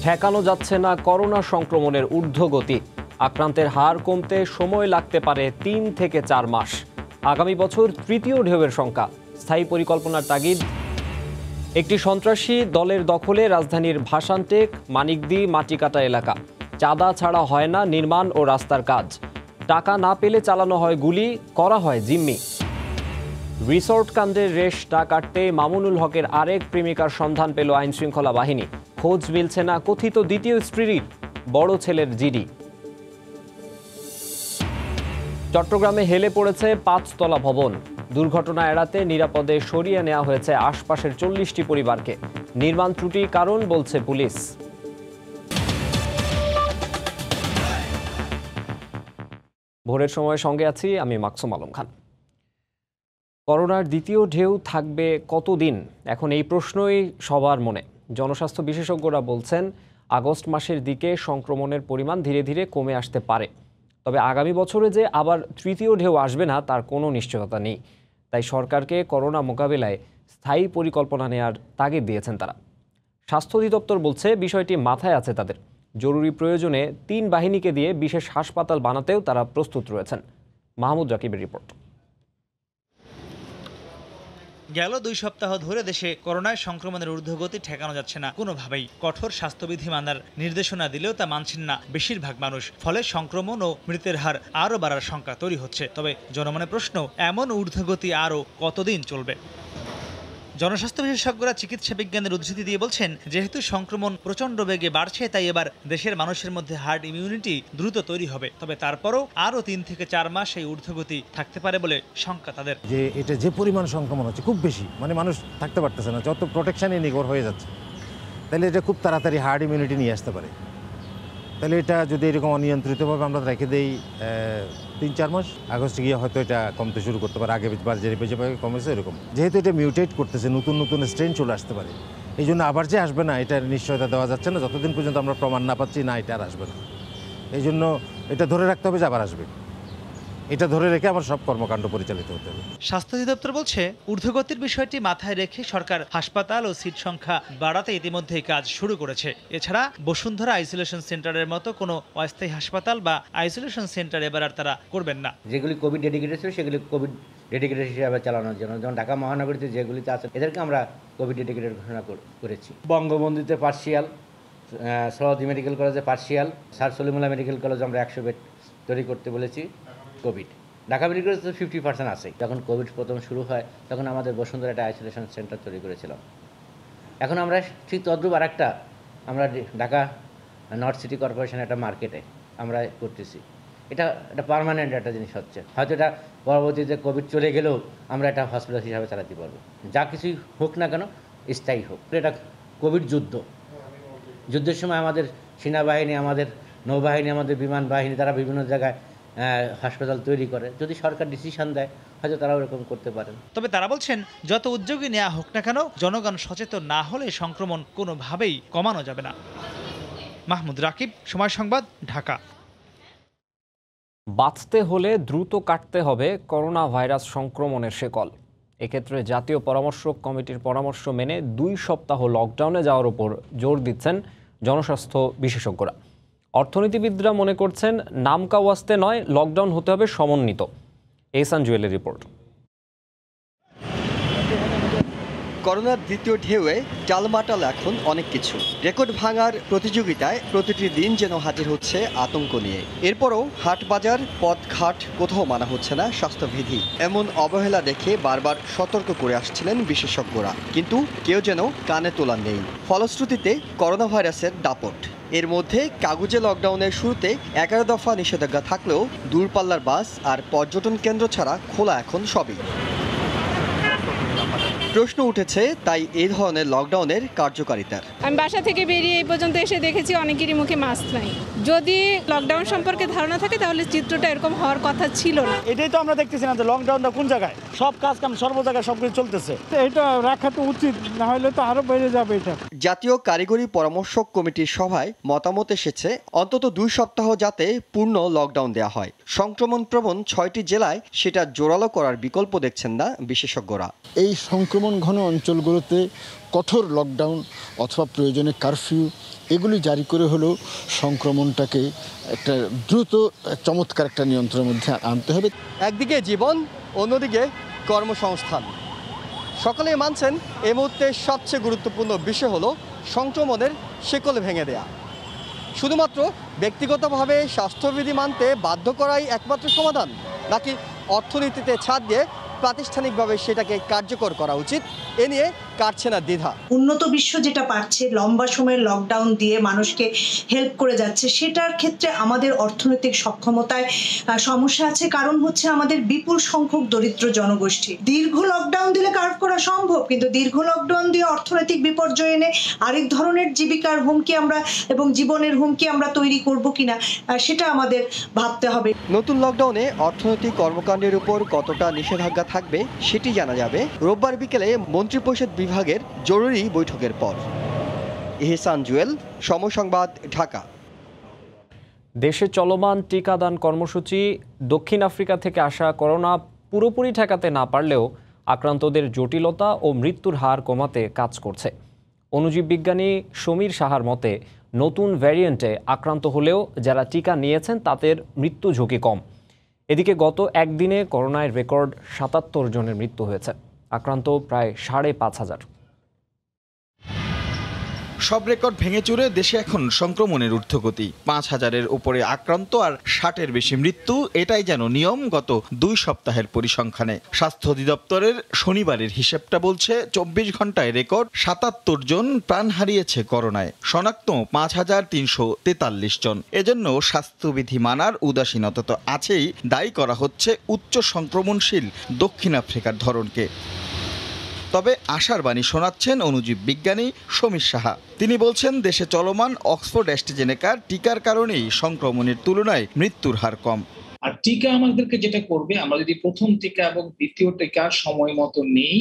ঠেকানো যাচ্ছে না করোনা সংক্রমণের ঊর্ধ্বগতি। আক্রান্তের হার কমতে সময় লাগতে পারে ৩ থেকে ৪ মাস। আগামী বছর তৃতীয় ঢেউয়ের শঙ্কা। স্থায়ী পরিকল্পনার তাগিদ। একটি সন্ত্রাসী দলের দখলে রাজধানীর ভাসানটেক, মানিকদি, মাটিকাটা এলাকা। চাঁদা ছাড়া হয় না নির্মাণ ও রাস্তার কাজ। টাকা না পেলে চালানো হয় গুলি, করা হয় জিম্মি। রিসোর্ট কাণ্ডের রেশ না কাটতে মামুনুল হকের আরেক প্রেমিকার সন্ধান পেল আইনশৃঙ্খলা বাহিনী। খোঁজ মিলছে না কথিত দ্বিতীয় স্ত্রীর, বড় ছেলের জিডি। চট্টগ্রামে হেলে পড়েছে ৫তলা ভবন। দুর্ঘটনা এড়াতে নিরাপদে সরিয়ে নেওয়া হয়েছে আশপাশের ৪০টি পরিবারকে। নির্মাণ ত্রুটি কারণ বলছে পুলিশ। ভোরের সময় সঙ্গে আছি আমি মাকসুম আলম খান। করোনার দ্বিতীয় ঢেউ থাকবে কতদিন, এখন এই প্রশ্নই সবার মনে। জনস্বাস্থ্য বিশেষজ্ঞরা বলছেন আগস্ট মাসের দিকে সংক্রমণের পরিমাণ ধীরে ধীরে কমে আসতে পারে। তবে আগামী বছরে যে আবার তৃতীয় ঢেউ আসবে না তার কোনো নিশ্চয়তা নেই। তাই সরকারকে করোনা মোকাবিলায় স্থায়ী পরিকল্পনা নেওয়ার তাগিদ দিয়েছেন তারা। স্বাস্থ্য অধিদপ্তর বলছে বিষয়টি মাথায় আছে তাদের। জরুরি প্রয়োজনে ৩ বাহিনীকে দিয়ে বিশেষ হাসপাতাল বানাতেও তারা প্রস্তুত রয়েছেন। মাহমুদ রাকিবের রিপোর্ট। গেল ২ সপ্তাহ ধরে দেশে করোনায় সংক্রমণের ঊর্ধ্বগতি ঠেকানো যাচ্ছে না কোনোভাবেই। কঠোর স্বাস্থ্যবিধি মানার নির্দেশনা দিলেও তা মানছেন না বেশিরভাগ মানুষ। ফলে সংক্রমণ ও মৃতের হার আরও বাড়ার শঙ্কা তৈরি হচ্ছে। তবে জনমনে প্রশ্ন, এমন ঊর্ধ্বগতি আরও কতদিন চলবে? জনস্বাস্থ্য বিশেষজ্ঞরা চিকিৎসা বিজ্ঞানের উদ্ধৃতি দিয়ে বলছেন, যেহেতু সংক্রমণ প্রচণ্ড বেগে বাড়ছে, তাই এবার দেশের মানুষের মধ্যে হার্ড ইমিউনিটি দ্রুত তৈরি হবে। তবে তারপরও আরও ৩ থেকে ৪ মাস এই ঊর্ধ্বগতি থাকতে পারে বলে শঙ্কা তাদের। যে এটা যে পরিমাণ সংক্রমণ হচ্ছে খুব বেশি, মানে মানুষ থাকতে পারতেছে না, যত প্রোটেকশনই নিগর হয়ে যাচ্ছে, তাহলে এটা খুব তাড়াতাড়ি হার্ড ইমিউনিটি নিয়ে আসতে পারে। তাহলে এটা যদি এরকম অনিয়ন্ত্রিতভাবে আমরা রেখে দেই ৩-৪ মাস, আগস্টে গিয়ে হয়তো এটা কমতে শুরু করতে পারে। আগে যেভাবে কমেছে এরকম, যেহেতু এটা মিউটেট করতেছে, নতুন নতুন স্ট্রেন চলে আসতে পারে। এই জন্য আবার যে আসবে না এটার নিশ্চয়তা দেওয়া যাচ্ছে না যতদিন পর্যন্ত আমরা প্রমাণ না পাচ্ছি না এটা আর আসবে না। এই জন্য এটা ধরে রাখতে হবে যে আবার আসবে। এটা ধরে রেখে আমার সব কর্মকাণ্ড পরিচালিত হতে হবে। স্বাস্থ্য অধিদপ্তর বলছে, ঊর্ধ্বগতির বিষয়টি মাথায় রেখে সরকার হাসপাতাল ও সিট সংখ্যা বাড়াতে ইতিমধ্যেই কাজ শুরু করেছে। এছাড়া বসুন্ধরা আইসোলেশন সেন্টারের মতো কোনো অস্থায়ী হাসপাতাল বা আইসোলেশন সেন্টার এবার আর তারা করবেন না। যেগুলি কোভিড ডেডিকেটেড ছিল সেগুলি কোভিড ডেডিকেটেড হিসেবে চালানোর জন্য, যেমন ঢাকা মহানগরীতে যেগুলিতে আছে এদেরকে আমরা কোভিড ডেডিকেটেড ঘোষণা করেছি। বঙ্গবন্ধুতে পার্সিয়াল, সরোয়ার্দী মেডিকেল কলেজে পার্সিয়াল, স্যার সলিমুল্লাহ মেডিকেল কলেজে আমরা 100 বেড তৈরি করতে বলেছি। কোভিড ঢাকা মেডিকেল কলেজে 50% আছে। যখন কোভিড প্রথম শুরু হয় তখন আমাদের বসুন্ধরা একটা আইসোলেশন সেন্টার তৈরি করেছিলাম। এখন আমরা ঠিক তদ্রুপ আরেকটা আমরা ঢাকা নর্থ সিটি কর্পোরেশন একটা মার্কেটে আমরা করতেছি। এটা পার্মানেন্ট একটা জিনিস হচ্ছে। হয়তো এটা পরবর্তীতে কোভিড চলে গেলেও আমরা এটা হসপিটাল হিসাবে চালাতে পারবো। যা কিছুই হোক না কেন স্থায়ী হোক। এটা কোভিড যুদ্ধের সময় আমাদের সেনাবাহিনী, আমাদের নৌবাহিনী, আমাদের বিমান বাহিনী তারা বিভিন্ন জায়গায় হাসপাতাল তৈরি করে। যদি সরকার ডিসিশন দেয় হয়তো তারা ওরকম করতে পারেন। তবে তারা বলছেন, যত উদ্যোগই নেওয়া হোক না কেন জনগণ সচেতন না হলে সংক্রমণ কোনোভাবেই কমানো যাবে না। মাহমুদ রাকিব, সময় সংবাদ, ঢাকা। বাঁচতে হলে দ্রুত কাটতে হবে করোনা ভাইরাস সংক্রমণের শেকল। এক্ষেত্রে জাতীয় পরামর্শক কমিটির পরামর্শ মেনে 2 সপ্তাহ লকডাউনে যাওয়ার উপর জোর দিচ্ছেন জনস্বাস্থ্য বিশেষজ্ঞরা। অর্থনীতিবিদরা মনে করছেন নামকা ওয়াস্তে নয়, লকডাউন হতে হবে সমন্বিত। এহসান জুয়েলের রিপোর্ট। করোনার দ্বিতীয় ঢেউয়ে টালমাটাল এখন অনেক কিছু। রেকর্ড ভাঙার প্রতিযোগিতায় প্রতিটি দিন যেন হাজির হচ্ছে আতঙ্ক নিয়ে। এরপরও হাট বাজার, পথঘাট কোথাও মানা হচ্ছে না স্বাস্থ্যবিধি। এমন অবহেলা দেখে বারবার সতর্ক করে আসছিলেন বিশেষজ্ঞরা, কিন্তু কেউ যেন কানে তোলা নেই। ফলশ্রুতিতে করোনা ভাইরাসের দাপট। এর মধ্যে কাগজে লকডাউনের শুরুতে 11 দফা নিষেধাজ্ঞা থাকলেও দূরপাল্লার বাস আর পর্যটন কেন্দ্র ছাড়া খোলা এখন সবই। প্রশ্ন উঠেছে তাই এই ধরনের লকডাউনের কার্যকারিতার। আমি বাসা থেকে বেরিয়ে এই পর্যন্ত এসে দেখেছি অনেকেরই মুখে মাস্ক নাই। যদি লকডাউন সম্পর্কে ধারণা থাকে তাহলে চিত্রটা এরকম হওয়ার কথা ছিল না। এটাই তো আমরা দেখতেছি না যে লকডাউনটা কোন জায়গায়, সব কাজ কাম সর্ব জায়গায় সবকিছু চলতেছে। এটা রাখা তো উচিত, না হলে তো আরো বেড়ে যাবে। এটা জাতীয় কারিগরি পরামর্শক কমিটির সভায় মতামত এসেছে অন্তত 2 সপ্তাহ যাতে পূর্ণ লকডাউন দেওয়া হয়। সংক্রমণ প্রবণ 6টি জেলায় সেটা জোরালো করার বিকল্প দেখছেন না বিশেষজ্ঞরা। এই সংক্রমণ সংক্রমণ ঘন অঞ্চলগুলোতে কঠোর লকডাউন অথবা প্রয়োজনে কারফিউ এগুলি জারি করে হলেও সংক্রমণটাকে একটা দ্রুত চমৎকার একটা নিয়ন্ত্রণের মধ্যে আনতে হবে। একদিকে জীবন, অন্যদিকে কর্মসংস্থান। সকলেই মানছেন এই মুহূর্তে সবচেয়ে গুরুত্বপূর্ণ বিষয় হলো সংক্রমণের শিকল ভেঙে দেয়া। শুধুমাত্র ব্যক্তিগতভাবে স্বাস্থ্যবিধি মানতে বাধ্য করাই একমাত্র সমাধান, নাকি অর্থনীতিতে ছাড় দিয়ে প্রাতিষ্ঠানিকভাবে সেটাকে কার্যকর করা উচিত? এ নিয়ে কাটছে না দ্বিধা। উন্নত বিশ্ব যেটা পারছে লম্বা সময়ের লকডাউন দিয়ে মানুষকে হেল্প করে যাচ্ছে, সেটার ক্ষেত্রে আমাদের অর্থনৈতিক সক্ষমতায় সমস্যা আছে। কারণ হচ্ছে আমাদের বিপুল সংখ্যক দরিদ্র জনগোষ্ঠী। দীর্ঘ লকডাউন দিলে কার্ভ করা সম্ভব, কিন্তু দীর্ঘ লকডাউন দিয়ে অর্থনৈতিক বিপর্যয় এনে আরেক ধরনের জীবিকার হুমকি আমরা এবং জীবনের হুমকি আমরা তৈরি করব কিনা সেটা আমাদের ভাবতে হবে। নতুন লকডাউনে অর্থনৈতিক কর্মকাণ্ডের উপর কতটা নিষেধাজ্ঞা থাকবে সেটি জানা যাবে রোববার বিকেলে মন্ত্রিপরিষদ বিভাগের জরুরি বৈঠকের পর। ইহসান জুয়েল, সময় সংবাদ, ঢাকা। দেশে চলমান টিকাদান কর্মসূচি দক্ষিণ আফ্রিকা থেকে আসা করোনা পুরোপুরি ঠেকাতে না পারলেও আক্রান্তদের জটিলতা ও মৃত্যুর হার কমাতে কাজ করছে। অণুজীব বিজ্ঞানী সমীর সাহার মতে নতুন ভ্যারিয়েন্টে আক্রান্ত হলেও যারা টিকা নিয়েছেন তাদের মৃত্যু ঝুঁকি কম। এদিকে গত একদিনে করোনায় রেকর্ড ৭৭ জনের মৃত্যু হয়েছে, আক্রান্ত প্রায় ৫,৫০০। সব রেকর্ড ভেঙে চুরে দেশে এখন সংক্রমণের ঊর্ধ্বগতি। ৫,০০০-এর উপরে আক্রান্ত আর ৬০-এর বেশি মৃত্যু, এটাই যেন নিয়ম গত ২ সপ্তাহের পরিসংখ্যানে। স্বাস্থ্য অধিদপ্তরের শনিবারের হিসেবটা বলছে ২৪ ঘন্টায় রেকর্ড ৭৭ জন প্রাণ হারিয়েছে করোনায়, শনাক্ত ৫,৩৪৩ জন। এজন্য স্বাস্থ্যবিধি মানার উদাসীনতা তো আছেই, দায়ী করা হচ্ছে উচ্চ সংক্রমণশীল দক্ষিণ আফ্রিকার ধরনকে। তবে আশার বাণী শোনাচ্ছেন অণুজীব বিজ্ঞানী সমীর সাহা। তিনি বলছেন দেশে চলমান অক্সফোর্ড অ্যাস্ট্রাজেনেকার টিকার কারণেই সংক্রমণের তুলনায় মৃত্যুর হার কম। আর টিকা আমাদেরকে যেটা করবে, আমরা যদি প্রথম টিকা এবং দ্বিতীয় টিকা সময় মতো নেই,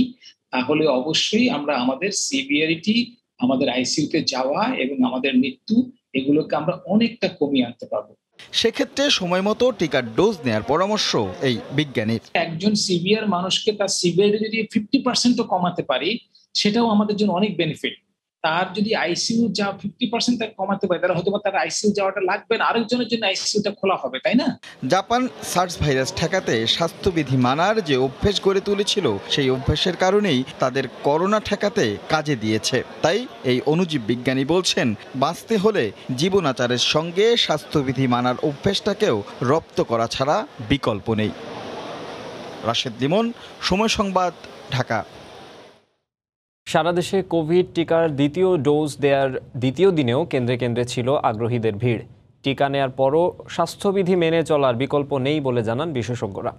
তাহলে অবশ্যই আমরা আমাদের সিভিয়ারিটি, আমাদের আইসিইউতে যাওয়া এবং আমাদের মৃত্যু এগুলোকে আমরা অনেকটা কমিয়ে আনতে পারবো। সেক্ষেত্রে সময় মতো টিকার ডোজ নেয়ার পরামর্শ এই বিজ্ঞানীর। একজন সিভিয়ার মানুষকে তার সিভিয়ারিটি যদি 50% কমাতে পারি, সেটাও আমাদের জন্য অনেক বেনিফিট। তার যদি আইসিইউ যা 50% কমাতে পারে, তাহলে হয়তো তার আইসিইউ যাওয়াটা লাগবে না, আরেকজনের জন্য আইসিইউটা খোলা হবে, তাই না? জাপান সার্স ভাইরাস ঠেকাতে স্বাস্থ্যবিধি মানার যে অভ্যেস গড়ে তুলেছিল, সেই অভ্যেসের কারণেই তাদের করোনা ঠেকাতে কাজে দিয়েছে। তাই এই অণুজীব বিজ্ঞানী বলছেন বাঁচতে হলে জীবনাচারের সঙ্গে স্বাস্থ্যবিধি মানার অভ্যেসটাকেও রপ্ত করা ছাড়া বিকল্প নেই। রাশেদ লিমন, সময় সংবাদ, ঢাকা। সারা দেশে কোভিড টিকার দ্বিতীয় ডোজ দেওয়ার দ্বিতীয় দিনেও কেন্দ্রে কেন্দ্রে ছিল আগ্রহীদের ভিড়। টিকা নেয়ার পরও স্বাস্থ্যবিধি মেনে চলার বিকল্প নেই বলে জানান বিশেষজ্ঞরা।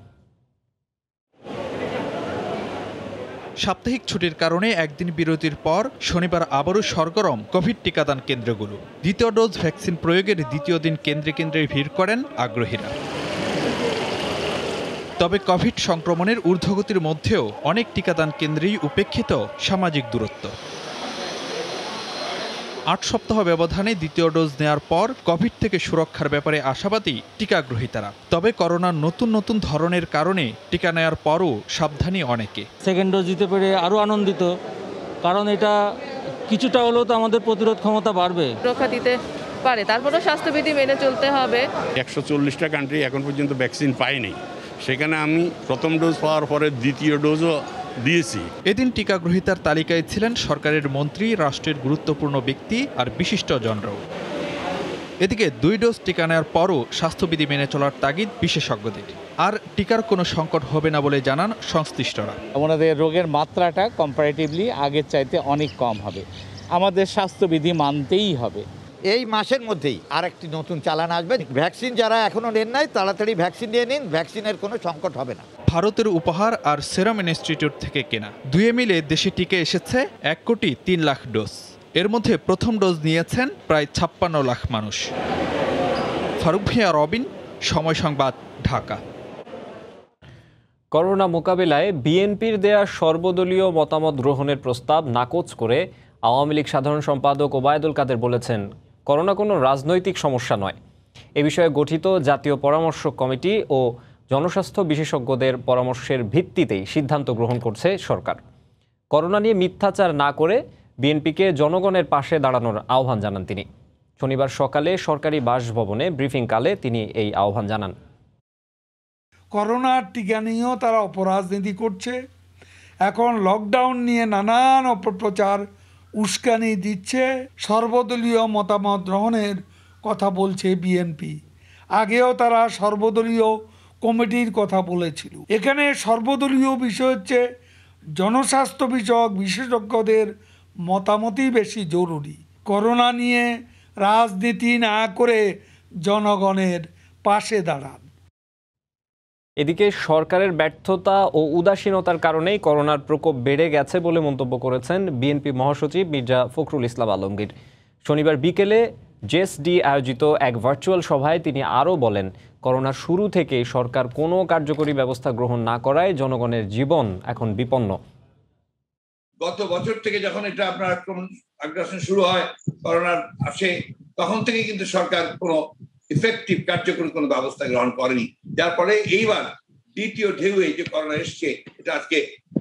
সাপ্তাহিক ছুটির কারণে একদিন বিরতির পর শনিবার আবারও সরগরম কোভিড টিকাদান কেন্দ্রগুলো। দ্বিতীয় ডোজ ভ্যাকসিন প্রয়োগের দ্বিতীয় দিন কেন্দ্রে কেন্দ্রে ভিড় করেন আগ্রহীরা। তবে কোভিড সংক্রমণের ঊর্ধ্বগতির মধ্যেও অনেক টিকাদান কেন্দ্রেই উপেক্ষিত সামাজিক দূরত্ব। ৮ সপ্তাহ ব্যবধানে দ্বিতীয় ডোজ নেওয়ার পর কোভিড থেকে সুরক্ষার ব্যাপারে আশাবাদী টিকাগ্রহীতারা। তবে করোনার নতুন নতুন ধরনের কারণে টিকা নেওয়ার পরও সাবধানী অনেকে। সেকেন্ড ডোজ দিতে পেরে আরও আনন্দিত, কারণ এটা কিছুটা হলেও তো আমাদের প্রতিরোধ ক্ষমতা বাড়বে, সুরক্ষা দিতে পারে। তারপরেও স্বাস্থ্যবিধি মেনে চলতে হবে। ১৪০টা কান্ট্রি এখন পর্যন্ত ভ্যাকসিন পায়নি, সেখানে আমি প্রথম ডোজ পাওয়ার পরে দ্বিতীয় ডোজও দিয়েছি। এদিন টিকাগ্রহীতার তালিকায় ছিলেন সরকারের মন্ত্রী, রাষ্ট্রের গুরুত্বপূর্ণ ব্যক্তি আর বিশিষ্টজনরাও। এদিকে ২ ডোজ টিকা নেওয়ার পরও স্বাস্থ্যবিধি মেনে চলার তাগিদ বিশেষজ্ঞদের। আর টিকার কোনো সংকট হবে না বলে জানান সংশ্লিষ্টরা। আমাদের রোগের মাত্রাটা কম্পারেটিভলি আগের চাইতে অনেক কম হবে, আমাদের স্বাস্থ্যবিধি মানতেই হবে। এই মাসের মধ্যেই আরেকটি নতুন চালান আসবে। ভ্যাকসিন যারা এখনো নেন নাই তাড়াতাড়ি ভ্যাকসিন নিয়ে নিন, ভ্যাকসিনের কোনো সংকট হবে না। ভারতের উপহার আর সেরাম ইনস্টিটিউট থেকে কেনা দুয়ে মিলে দেশে টিকে এসেছে ১,৩ লাখ ডোজ। এর মধ্যে প্রথম ডোজ নিয়েছেন প্রায় ৫৬ লাখ মানুষ। ফারুক ভিয়া, রবিন, সময় সংবাদ, ঢাকা। করোনা মোকাবিলায় বিএনপির দেয়া সর্বদলীয় মতামত গ্রহণের প্রস্তাব নাকচ করে আওয়ামী লীগ সাধারণ সম্পাদক ওবায়দুল কাদের বলেছেন, করোনা কোনো রাজনৈতিক সমস্যা নয়। এ বিষয়ে গঠিত জাতীয় পরামর্শ কমিটি ও জনস্বাস্থ্য বিশেষজ্ঞদের পরামর্শের ভিত্তিতেই সিদ্ধান্ত গ্রহণ করছে সরকার। করোনা নিয়ে মিথ্যাচার না করে বিএনপিকে জনগণের পাশে দাঁড়ানোর আহ্বান জানান তিনি। শনিবার সকালে সরকারি বাসভবনে ব্রিফিংকালে তিনি এই আহ্বান জানান। করোনার টিকা নিয়েও তারা অপরাজনীতি করছে। এখন লকডাউন নিয়ে নানান অপপ্রচার উস্কানি দিচ্ছে। সর্বদলীয় মতামত গ্রহণের কথা বলছে বিএনপি। আগেও তারা সর্বদলীয় কমিটির কথা বলেছিল। এখানে সর্বদলীয় বিষয় হচ্ছে জনস্বাস্থ্য বিষয়ক বিশেষজ্ঞদের মতামতই বেশি জরুরি। করোনা নিয়ে রাজনীতি না করে জনগণের পাশে দাঁড়ান। এদিকে সরকারের ব্যর্থতা ও উদাসীনতার কারণেই করোনার প্রকোপ বেড়ে গেছে বলে মন্তব্য করেছেন বিএনপি মহাসচিব মির্জা ফখরুল ইসলাম আলমগীর। শনিবার বিকেলে জেএসডি আয়োজিত এক ভার্চুয়াল সভায় তিনি আরও বলেন, করোনার শুরু থেকেই সরকার কোনো কার্যকরী ব্যবস্থা গ্রহণ না করায় জনগণের জীবন এখন বিপন্ন। গত বছর থেকে যখন এটা আপনার আগ্রাসন শুরু হয়, করোনার আসে, তখন থেকে কিন্তু সরকার কোনো ইফেক্টিভ কার্যকরী কোনো ব্যবস্থা গ্রহণ করেনি। যার ফলে এইবার দ্বিতীয় ঢেউয়ে যে করোনা এসছে, এটা আজকে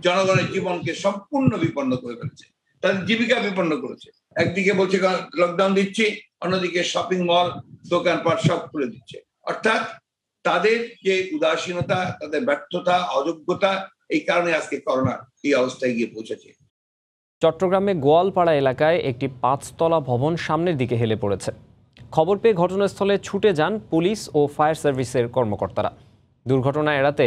জনগণের জীবনকে সম্পূর্ণ বিপন্ন করে ফেলেছে, তাদের জীবিকা বিপন্ন করেছে। একদিকে বলছে লকডাউন দিচ্ছি, অন্যদিকে শপিং মল, দোকানপাট সব খুলে দিচ্ছে। অর্থাৎ তাদের যে উদাসীনতা, তাদের ব্যর্থতা, অযোগ্যতা, এই কারণে আজকে করোনা এই অবস্থায় গিয়ে পৌঁছেছে। চট্টগ্রামে গোয়ালপাড়া এলাকায় একটি 5তলা ভবন সামনের দিকে হেলে পড়েছে। খবর পেয়ে ঘটনাস্থলে ছুটে যান পুলিশ ও ফায়ার সার্ভিসের কর্মকর্তারা। দুর্ঘটনা এড়াতে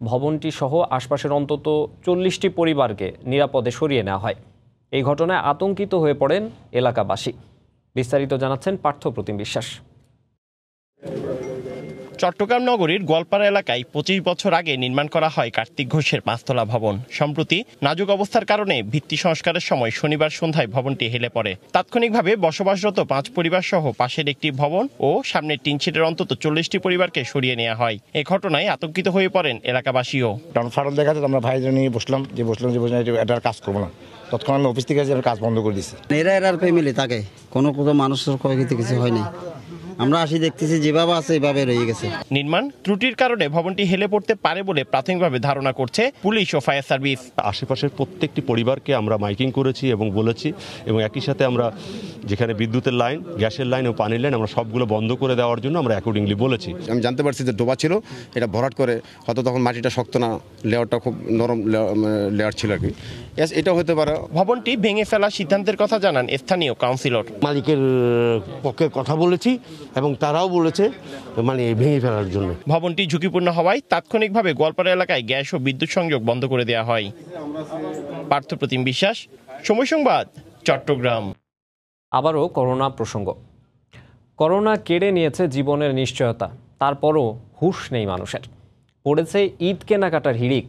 ভবনটি সহ আশপাশের অন্তত 40টি পরিবারকে নিরাপদে সরিয়ে নেওয়া হয়। এই ঘটনায় আতঙ্কিত হয়ে পড়েন এলাকাবাসী। বিস্তারিত জানাচ্ছেন পার্থপ্রতিম বিশ্বাস। চট্টগ্রাম নগরীর গোয়ালপাড়া এলাকায় 25 বছর আগে নির্মাণ করা হয় কার্তিক ঘোষের 5তলা ভবন। সম্প্রতি নাজুক অবস্থার কারণে ভিত্তি সংস্কারের সময় শনিবার সন্ধ্যায় ভবনটি হেলে পড়ে। তাৎক্ষণিকভাবে বসবাসরত 5 পরিবার সহ পাশের একটি ভবন ও সামনের টিন শেডের অন্তত 40টি পরিবারকে সরিয়ে নেওয়া হয়। এই ঘটনায় আতঙ্কিত হয়ে পড়েন এলাকাবাসীও। ফাটল দেখা যাচ্ছে, আমরা ভাইজন নিয়ে বসলাম এটার কাজ করবো না, তৎক্ষণাৎ অফিস থেকে কাজ বন্ধ করে দিচ্ছে। এরা ফ্যামিলি থাকে, কোনো মানুষের ক্ষয়ক্ষতি কিছু হয়নি। আমরা আসি দেখতেছি যেভাবে আছে এভাবে রয়ে গেছে। নির্মাণ ত্রুটির কারণে ভবনটি হেলে পড়তে পারে বলে প্রাথমিকভাবে ধারণা করছে পুলিশ ও ফায়ার সার্ভিস। আশেপাশের প্রত্যেকটি পরিবারকে আমরা মাইকিং করেছি এবং বলেছি, এবং একই সাথে আমরা যেখানে বিদ্যুতের লাইন, গ্যাসের লাইন ও পানির লাইন আমরা সবগুলো বন্ধ করে দেওয়ার জন্য আমরা অ্যাকর্ডিংলি বলেছি। আমি জানতে পারছি যে ডোবা ছিল, এটা ভরাট করে হয়তো তখন মাটিটা শক্ত না, লেয়ারটা খুব নরম লেয়ার ছিল আর কি, এটা হতে পারে। ভবনটি ভেঙে ফেলার সিদ্ধান্তের কথা জানান স্থানীয় কাউন্সিলর। মালিকের পক্ষে কথা বলেছি এবং তারাও বলেছে ভেঙে ফেলার জন্য। ভবনটি ঝুঁকিপূর্ণ হওয়ায় তাৎক্ষণিকভাবে গোয়ালপাড়া এলাকায় গ্যাস ও বিদ্যুৎ সংযোগ বন্ধ করে দেওয়া হয়। পার্থপ্রতিম বিশ্বাস, সময় সংবাদ, চট্টগ্রাম। আবারও করোনা প্রসঙ্গ। করোনা কেড়ে নিয়েছে জীবনের নিশ্চয়তা, তারপরও হুঁশ নেই মানুষের। পড়েছে ঈদ কেনাকাটার হিড়িক।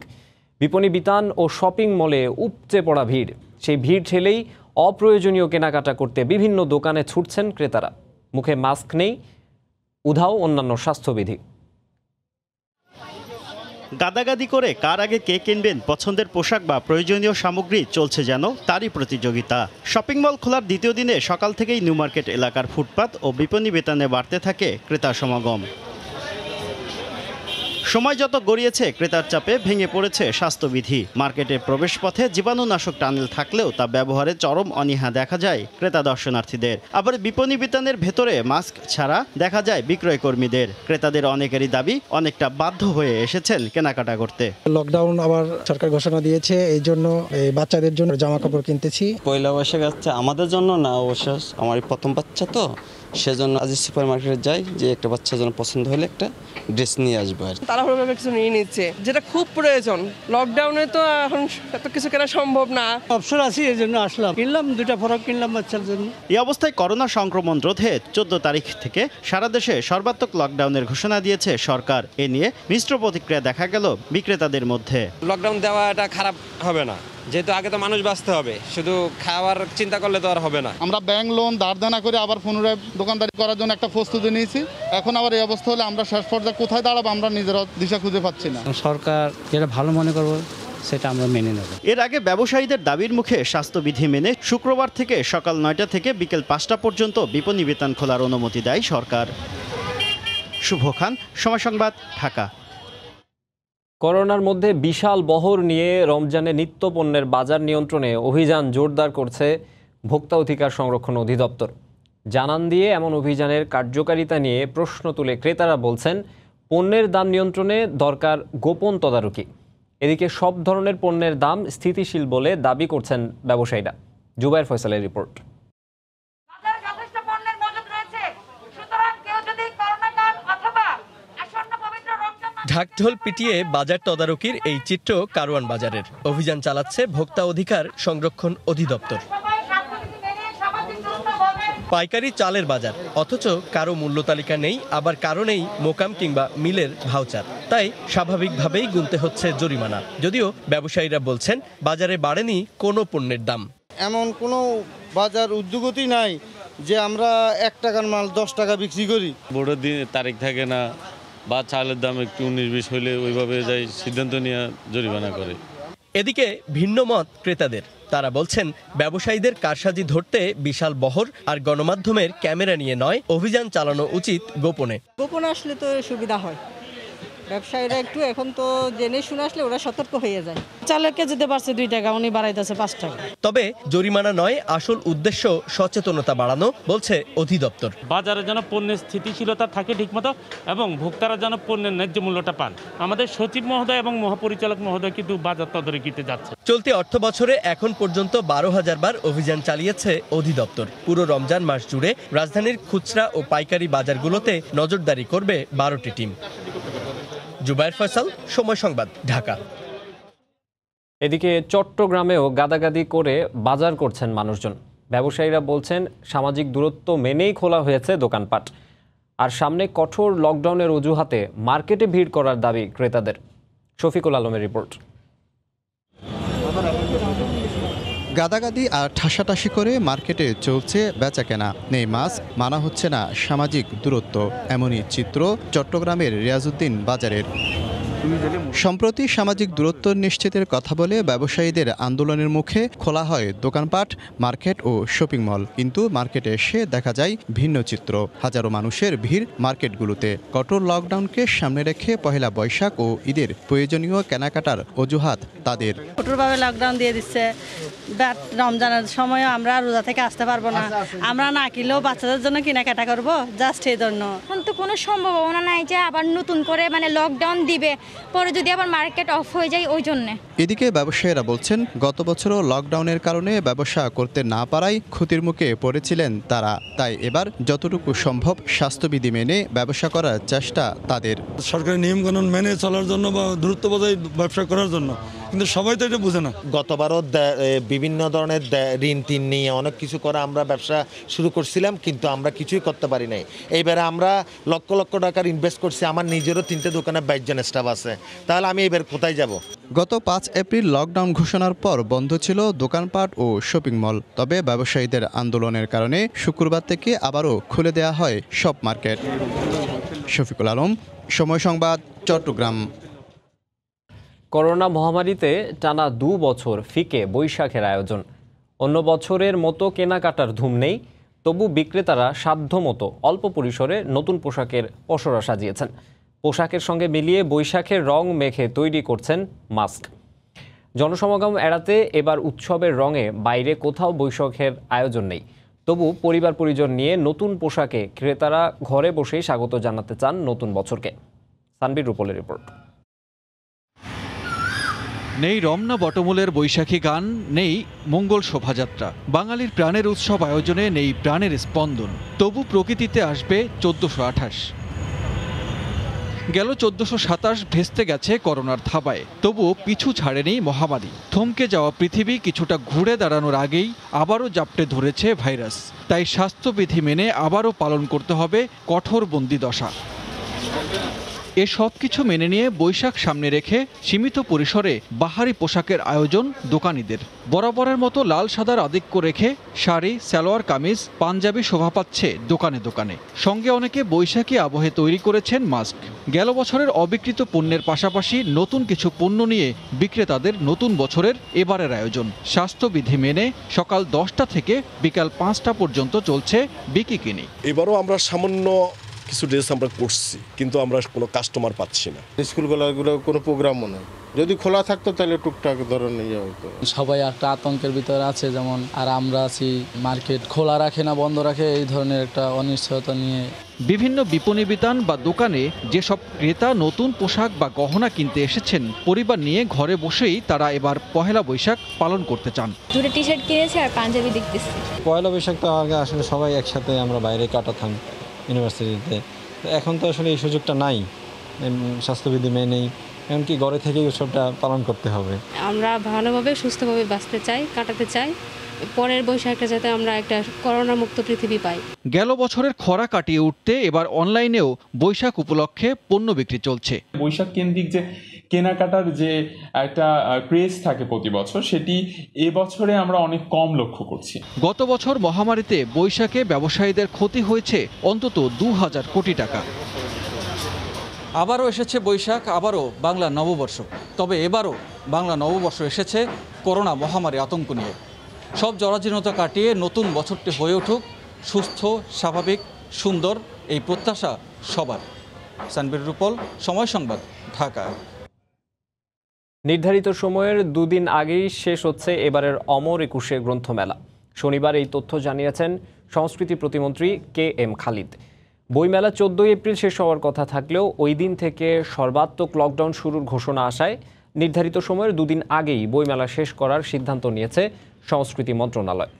বিপণী বিতান ও শপিং মলে উপচে পড়া ভিড়। সেই ভিড় ঠেলেই অপ্রয়োজনীয় কেনাকাটা করতে বিভিন্ন দোকানে ছুটছেন ক্রেতারা। মুখে মাস্ক নেই, উধাও অন্যান্য স্বাস্থ্যবিধি। গাদাগাদি করে কার আগে কে কিনবেন পছন্দের পোশাক বা প্রয়োজনীয় সামগ্রী চলছে যেন তারই প্রতিযোগিতা। শপিং মল খোলার দ্বিতীয় দিনে সকাল থেকেই নিউ মার্কেট এলাকার ফুটপাত ও বিপণী বিতানে বাড়তে থাকে ক্রেতার সমাগম। সময় যত গড়িয়েছে ক্রেতার চাপে ভেঙে পড়েছে স্বাস্থ্যবিধি। মার্কেটের প্রবেশপথে জীবাণুনাশক টানেল থাকলেও তা ব্যবহারে চরম অনীহা দেখা যায় ক্রেতা দর্শনার্থীদের। আবার বিপণী বিতানের ভেতরে মাস্ক ছাড়া দেখা যায় বিক্রয় কর্মীদের। ক্রেতাদের অনেকেরই দাবি অনেকটা বাধ্য হয়ে এসেছেন কেনাকাটা করতে। লকডাউন আবার সরকার ঘোষণা দিয়েছে, এই জন্য বাচ্চাদের জন্য জামা কাপড় কিনতেছি। পয়লা বৈশাখ আসছে, আমাদের জন্য না অবশ্য, আমার প্রথম বাচ্চা তো সেজন্য আজ সুপার মার্কেটে যাই যে একটা বাচ্চার জন্য পছন্দ হলে একটা ড্রেস নিয়ে আসবো। আর তাড়াহুড়োভাবে কিছু নিয়ে নিচ্ছে যেটা খুব প্রয়োজন। লকডাউনে তো এখন এত কিছু কেনা সম্ভব না, অবসর আছি এই জন্য আসলাম, কিনলাম 2টা ফ্রক কিনলাম বাচ্চার জন্য। এই অবস্থায় করোনা সংক্রমণ রোধে 14 তারিখ থেকে সারা দেশে সর্বাত্মক লকডাউনের ঘোষণা দিয়েছে সরকার। এ নিয়ে মিশ্র প্রতিক্রিয়া দেখা গেল বিক্রেতাদের মধ্যে। লকডাউন দেওয়াটা খারাপ হবে না, যেহেতু আগে তো মানুষ বাঁচতে হবে, শুধু খাওয়ার চিন্তা করলে তো আর হবে না। আমরা ব্যাংক লোন ধার দেনা করে আবার পুনরায় দোকানদারি করার জন্য একটা প্রস্তুতি নিয়েছি। এখন আবার এই অবস্থা হলে আমরা শেষ পর্যায়ে কোথায় দাঁড়াবো আমরা নিজেরা দিশা খুঁজে পাচ্ছি না। সরকার যেটা ভালো মনে করবো সেটা আমরা মেনে নেব। এর আগে ব্যবসায়ীদের দাবির মুখে স্বাস্থ্যবিধি মেনে শুক্রবার থেকে সকাল 9টা থেকে বিকেল 5টা পর্যন্ত বিপণী বিতান খোলার অনুমতি দেয় সরকার। শুভ খান, সময় সংবাদ, ঢাকা। করোনার মধ্যে বিশাল বহর নিয়ে রমজানে নিত্য পণ্যের বাজার নিয়ন্ত্রণে অভিযান জোরদার করছে ভোক্তা অধিকার সংরক্ষণ অধিদপ্তর। জানান দিয়ে এমন অভিযানের কার্যকারিতা নিয়ে প্রশ্ন তুলে ক্রেতারা বলছেন, পণ্যের দাম নিয়ন্ত্রণে দরকার গোপন তদারকি। এদিকে সব ধরনের পণ্যের দাম স্থিতিশীল বলে দাবি করছেন ব্যবসায়ীরা। জুবায়ের ফয়সালের রিপোর্ট। ঢাকঢোল পিটিয়ে বাজার তদারকির এই চিত্র কারওয়ান বাজারের। অভিযান চালাচ্ছে ভোক্তা অধিকার সংরক্ষণ অধিদপ্তর। পাইকারি চালের বাজার, অথচ কারো মূল্য তালিকা নেই, আবার কারো নেই মোকাম কিংবা মিলের ভাউচার। তাই স্বাভাবিকভাবেই গুনতে হচ্ছে জরিমানা। যদিও ব্যবসায়ীরা বলছেন বাজারে বাড়েনি কোনো পণ্যের দাম। এমন কোনো বাজার উদ্যোগই নাই যে আমরা 1 টাকার মাল 10 টাকা বিক্রি করি। বোর্ডের দিন তারিখ থাকে না, বা চালের দাম একটু 19-20 হলে ওইভাবে যাই সিদ্ধান্ত নিয়ে জরিমানা করে। এদিকে ভিন্ন মত ক্রেতাদের। তারা বলছেন ব্যবসায়ীদের কারসাজি ধরতে বিশাল বহর আর গণমাধ্যমের ক্যামেরা নিয়ে নয়, অভিযান চালানো উচিত গোপনে। গোপনে আসলে তো সুবিধা হয়, ব্যবসায়ীরা একটু এখন তো জেনে শুনে আসলে ওরা সতর্ক হয়ে যায়। চালের কেজিতে বাড়ছে 2 টাকা, উনি বাড়াইতেছে 5 টাকা। তবে জরিমানা নয়, আসল উদ্দেশ্য সচেতনতা বাড়ানো বলছে অধিদপ্তর। বাজারে যেন পণ্যের স্থিতিশীলতা থাকে ঠিকমতো এবং ভোক্তারা যেন পণ্যের ন্যায্য মূল্যটা পান। আমাদের সচিব মহোদয় এবং মহাপরিচালক মহোদয় কিন্তু বাজার তদারকিতে যাচ্ছে। চলতি অর্থ বছরে এখন পর্যন্ত 12,000 বার অভিযান চালিয়েছে অধিদপ্তর। পুরো রমজান মাস জুড়ে রাজধানীর খুচরা ও পাইকারি বাজারগুলোতে নজরদারি করবে 12টি টিম। জুবায়ের ফয়সাল, সময় সংবাদ, ঢাকা। এদিকে চট্টগ্রামেও গাদাগাদি করে বাজার করছেন মানুষজন। ব্যবসায়ীরা বলছেন সামাজিক দূরত্ব মেনেই খোলা হয়েছে দোকানপাট, আর সামনে কঠোর লকডাউনের অজুহাতে মার্কেটে ভিড় করার দাবি ক্রেতাদের। শফিকুল আলমের রিপোর্ট। গাদাগাদি আর ঠাসাঠাসি করে মার্কেটে চলছে বেচাকেনা। নেই মাস্ক, মানা হচ্ছে না সামাজিক দূরত্ব। এমনই চিত্র চট্টগ্রামের রিয়াজউদ্দিন বাজারের। সম্প্রতি সামাজিক দূরত্ব নিশ্চিতের কথা বলে ব্যবসায়ীদের আন্দোলনের মুখে খোলা হয় দোকানপাট, মার্কেট ও শপিং মল। কিন্তু মার্কেটে এসে দেখা যায় ভিন্ন চিত্র। হাজারো মানুষের ভিড় মার্কেটগুলোতে। কঠোর লকডাউনকে সামনে রেখে পহেলা বৈশাখ ও ঈদের প্রয়োজনীয় কেনাকাটার অজুহাত তাদের। কঠোরভাবে লকডাউন দিয়ে দিচ্ছে। রমজানের সময় আমরা রোজা থেকে আসতে পারবো না, আমরা না কিনলেও বাচ্চাদের জন্য কেনাকাটা করবো, জাস্ট এই জন্য। এখন তো কোনো সম্ভাবনা নাই যে আবার নতুন করে লকডাউন দিবে, পরে যদি আবার মার্কেট অফ হয়ে যায় ওই জন্য। এদিকে ব্যবসায়ীরা বলছেন গত বছরও লকডাউনের কারণে ব্যবসা করতে না পারায় ক্ষতির মুখে পড়েছিলেন তারা। তাই এবার যতটুকু সম্ভব স্বাস্থ্যবিধি মেনে ব্যবসা করার চেষ্টা তাদের। সরকারি নিয়মকানুন মেনে চলার জন্য বা দূরত্ব বজায় ব্যবসা করার জন্য, কিন্তু সবাই তো এটা বুঝে না। গতবারও বিভিন্ন ধরনের ঋণ টিন নিয়ে অনেক কিছু করে আমরা ব্যবসা শুরু করছিলাম, কিন্তু আমরা কিছুই করতে পারি নাই। এইবারে আমরা লক্ষ লক্ষ টাকার ইনভেস্ট করছি। আমার নিজেরও 3টে দোকানে 22 জন স্টাফ আছে, তাহলে আমি এবার কোথায় যাব? গত 5 এপ্রিল লকডাউন ঘোষণার পর বন্ধ ছিল দোকানপাট ও শপিং মল। তবে ব্যবসায়ীদের আন্দোলনের কারণে শুক্রবার থেকে আবারও খুলে দেয়া হয় সব মার্কেট। শফিকুল আলম, সময় সংবাদ, চট্টগ্রাম। করোনা মহামারীতে টানা 2 বছর ফিকে বৈশাখের আয়োজন। অন্য বছরের মতো কেনাকাটার ধুম নেই, তবু বিক্রেতারা সাধ্যমতো অল্প পরিসরে নতুন পোশাকের পসরা সাজিয়েছেন। পোশাকের সঙ্গে মিলিয়ে বৈশাখের রং মেখে তৈরি করছেন মাস্ক। জনসমাগম এড়াতে এবার উৎসবের রঙে বাইরে কোথাও বৈশাখের আয়োজন নেই, তবু পরিবার পরিজন নিয়ে নতুন পোশাকে ক্রেতারা ঘরে বসেই স্বাগত জানাতে চান নতুন বছরকে। সানবির রূপলের রিপোর্ট। নেই রমনা বটমূলের বৈশাখী গান, নেই মঙ্গল শোভাযাত্রা। বাঙালির প্রাণের উৎসব আয়োজনে নেই প্রাণের স্পন্দন। তবু প্রকৃতিতে আসবে 1428। গেল 1427 ভেস্তে গেছে করোনার থাবায়, তবুও পিছু ছাড়েনি মহামারী। থমকে যাওয়া পৃথিবী কিছুটা ঘুরে দাঁড়ানোর আগেই আবারও জাপটে ধরেছে ভাইরাস। তাই স্বাস্থ্যবিধি মেনে আবারও পালন করতে হবে কঠোর বন্দি দশা। এ সব কিছু মেনে নিয়ে বৈশাখ সামনে রেখে সীমিত পরিসরে বাহারি পোশাকের আয়োজন দোকানিদের। বরাবরের মতো লাল সাদার আধিক্য রেখে শাড়ি, সালোয়ার কামিজ, পাঞ্জাবি শোভা পাচ্ছে দোকানে দোকানে। সঙ্গে অনেকে বৈশাখী আবহে তৈরি করেছেন মাস্ক। গেল বছরের অবিকৃত পণ্যের পাশাপাশি নতুন কিছু পণ্য নিয়ে বিক্রেতাদের নতুন বছরের এবারের আয়োজন। স্বাস্থ্যবিধি মেনে সকাল 10টা থেকে বিকাল 5টা পর্যন্ত চলছে বিকিকিনি। এবারও আমরা সামান্য কিছু ড্রেস আমরা করছি, কিন্তু আমরা কোনো কাস্টমার পাচ্ছি না। স্কুলগুলো কোনো প্রোগ্রামও নেই, যদি খোলা থাকতো তাহলে টুকটাক ধরনের ইয়ে হতো। সবাই একটা আতঙ্কের ভিতরে আছে যেমন, আর আমরা আছি মার্কেট খোলা রাখে না বন্ধ রাখে, এই ধরনের একটা অনিশ্চয়তা নিয়ে। বিভিন্ন বিপণী বিতান বা দোকানে যেসব ক্রেতা নতুন পোশাক বা গহনা কিনতে এসেছেন, পরিবার নিয়ে ঘরে বসেই তারা এবার পহেলা বৈশাখ পালন করতে চান। দুটো টি শার্ট কিনেছি আর পাঞ্জাবি দেখতেছি। পয়লা বৈশাখ তো আগে আসলে সবাই একসাথে আমরা বাইরে কাটাতাম ইউনিভার্সিটিতে, এখন তো আসলে এই সুযোগটা নাই, স্বাস্থ্যবিধি মেনেই এমনকি ঘরে থেকেই উৎসবটা পালন করতে হবে। আমরা ভালোভাবে সুস্থভাবে বাঁচতে চাই, কাটাতে চাই, পরের বৈশাখটা যাতে আমরা একটা করোনা মুক্ত পৃথিবী পাই। গেল বছরের খরা কাটিয়ে উঠতে এবার অনলাইনেও বৈশাখ উপলক্ষে পণ্য বিক্রি চলছে। বৈশাখ কেন্দ্রিক যে কেনাকাটার যে একটা ক্রেজ থাকে প্রতি বছর, সেটি এবছরে আমরা অনেক কম লক্ষ্য করছি। গত বছর মহামারীতে বৈশাখে ব্যবসায়ীদের ক্ষতি হয়েছে অন্তত 2000 কোটি টাকা। আবারও এসেছে বৈশাখ, আবারও বাংলা নববর্ষ। তবে এবারও বাংলা নববর্ষ এসেছে করোনা মহামারী আতঙ্ক নিয়ে। সব জরাজীর্ণতা কাটিয়ে নতুন বছরটি হয়ে উঠুক সুস্থ, স্বাভাবিক, সুন্দর, এই প্রত্যাশা সবার। সানবীর রূপল, সময় সংবাদ, ঢাকা। নির্ধারিত সময়ের দুদিন আগেই শেষ হচ্ছে এবারের অমর একুশে গ্রন্থমেলা। শনিবার এই তথ্য জানিয়েছেন সংস্কৃতি প্রতিমন্ত্রী KM খালিদ। বইমেলা 14 এপ্রিল শেষ হওয়ার কথা থাকলেও ওই দিন থেকে সর্বাত্মক লকডাউন শুরুর ঘোষণা আসায় নির্ধারিত সময়ের দুদিন আগেই বইমেলা শেষ করার সিদ্ধান্ত নিয়েছে সংস্কৃতি মন্ত্রণালয়।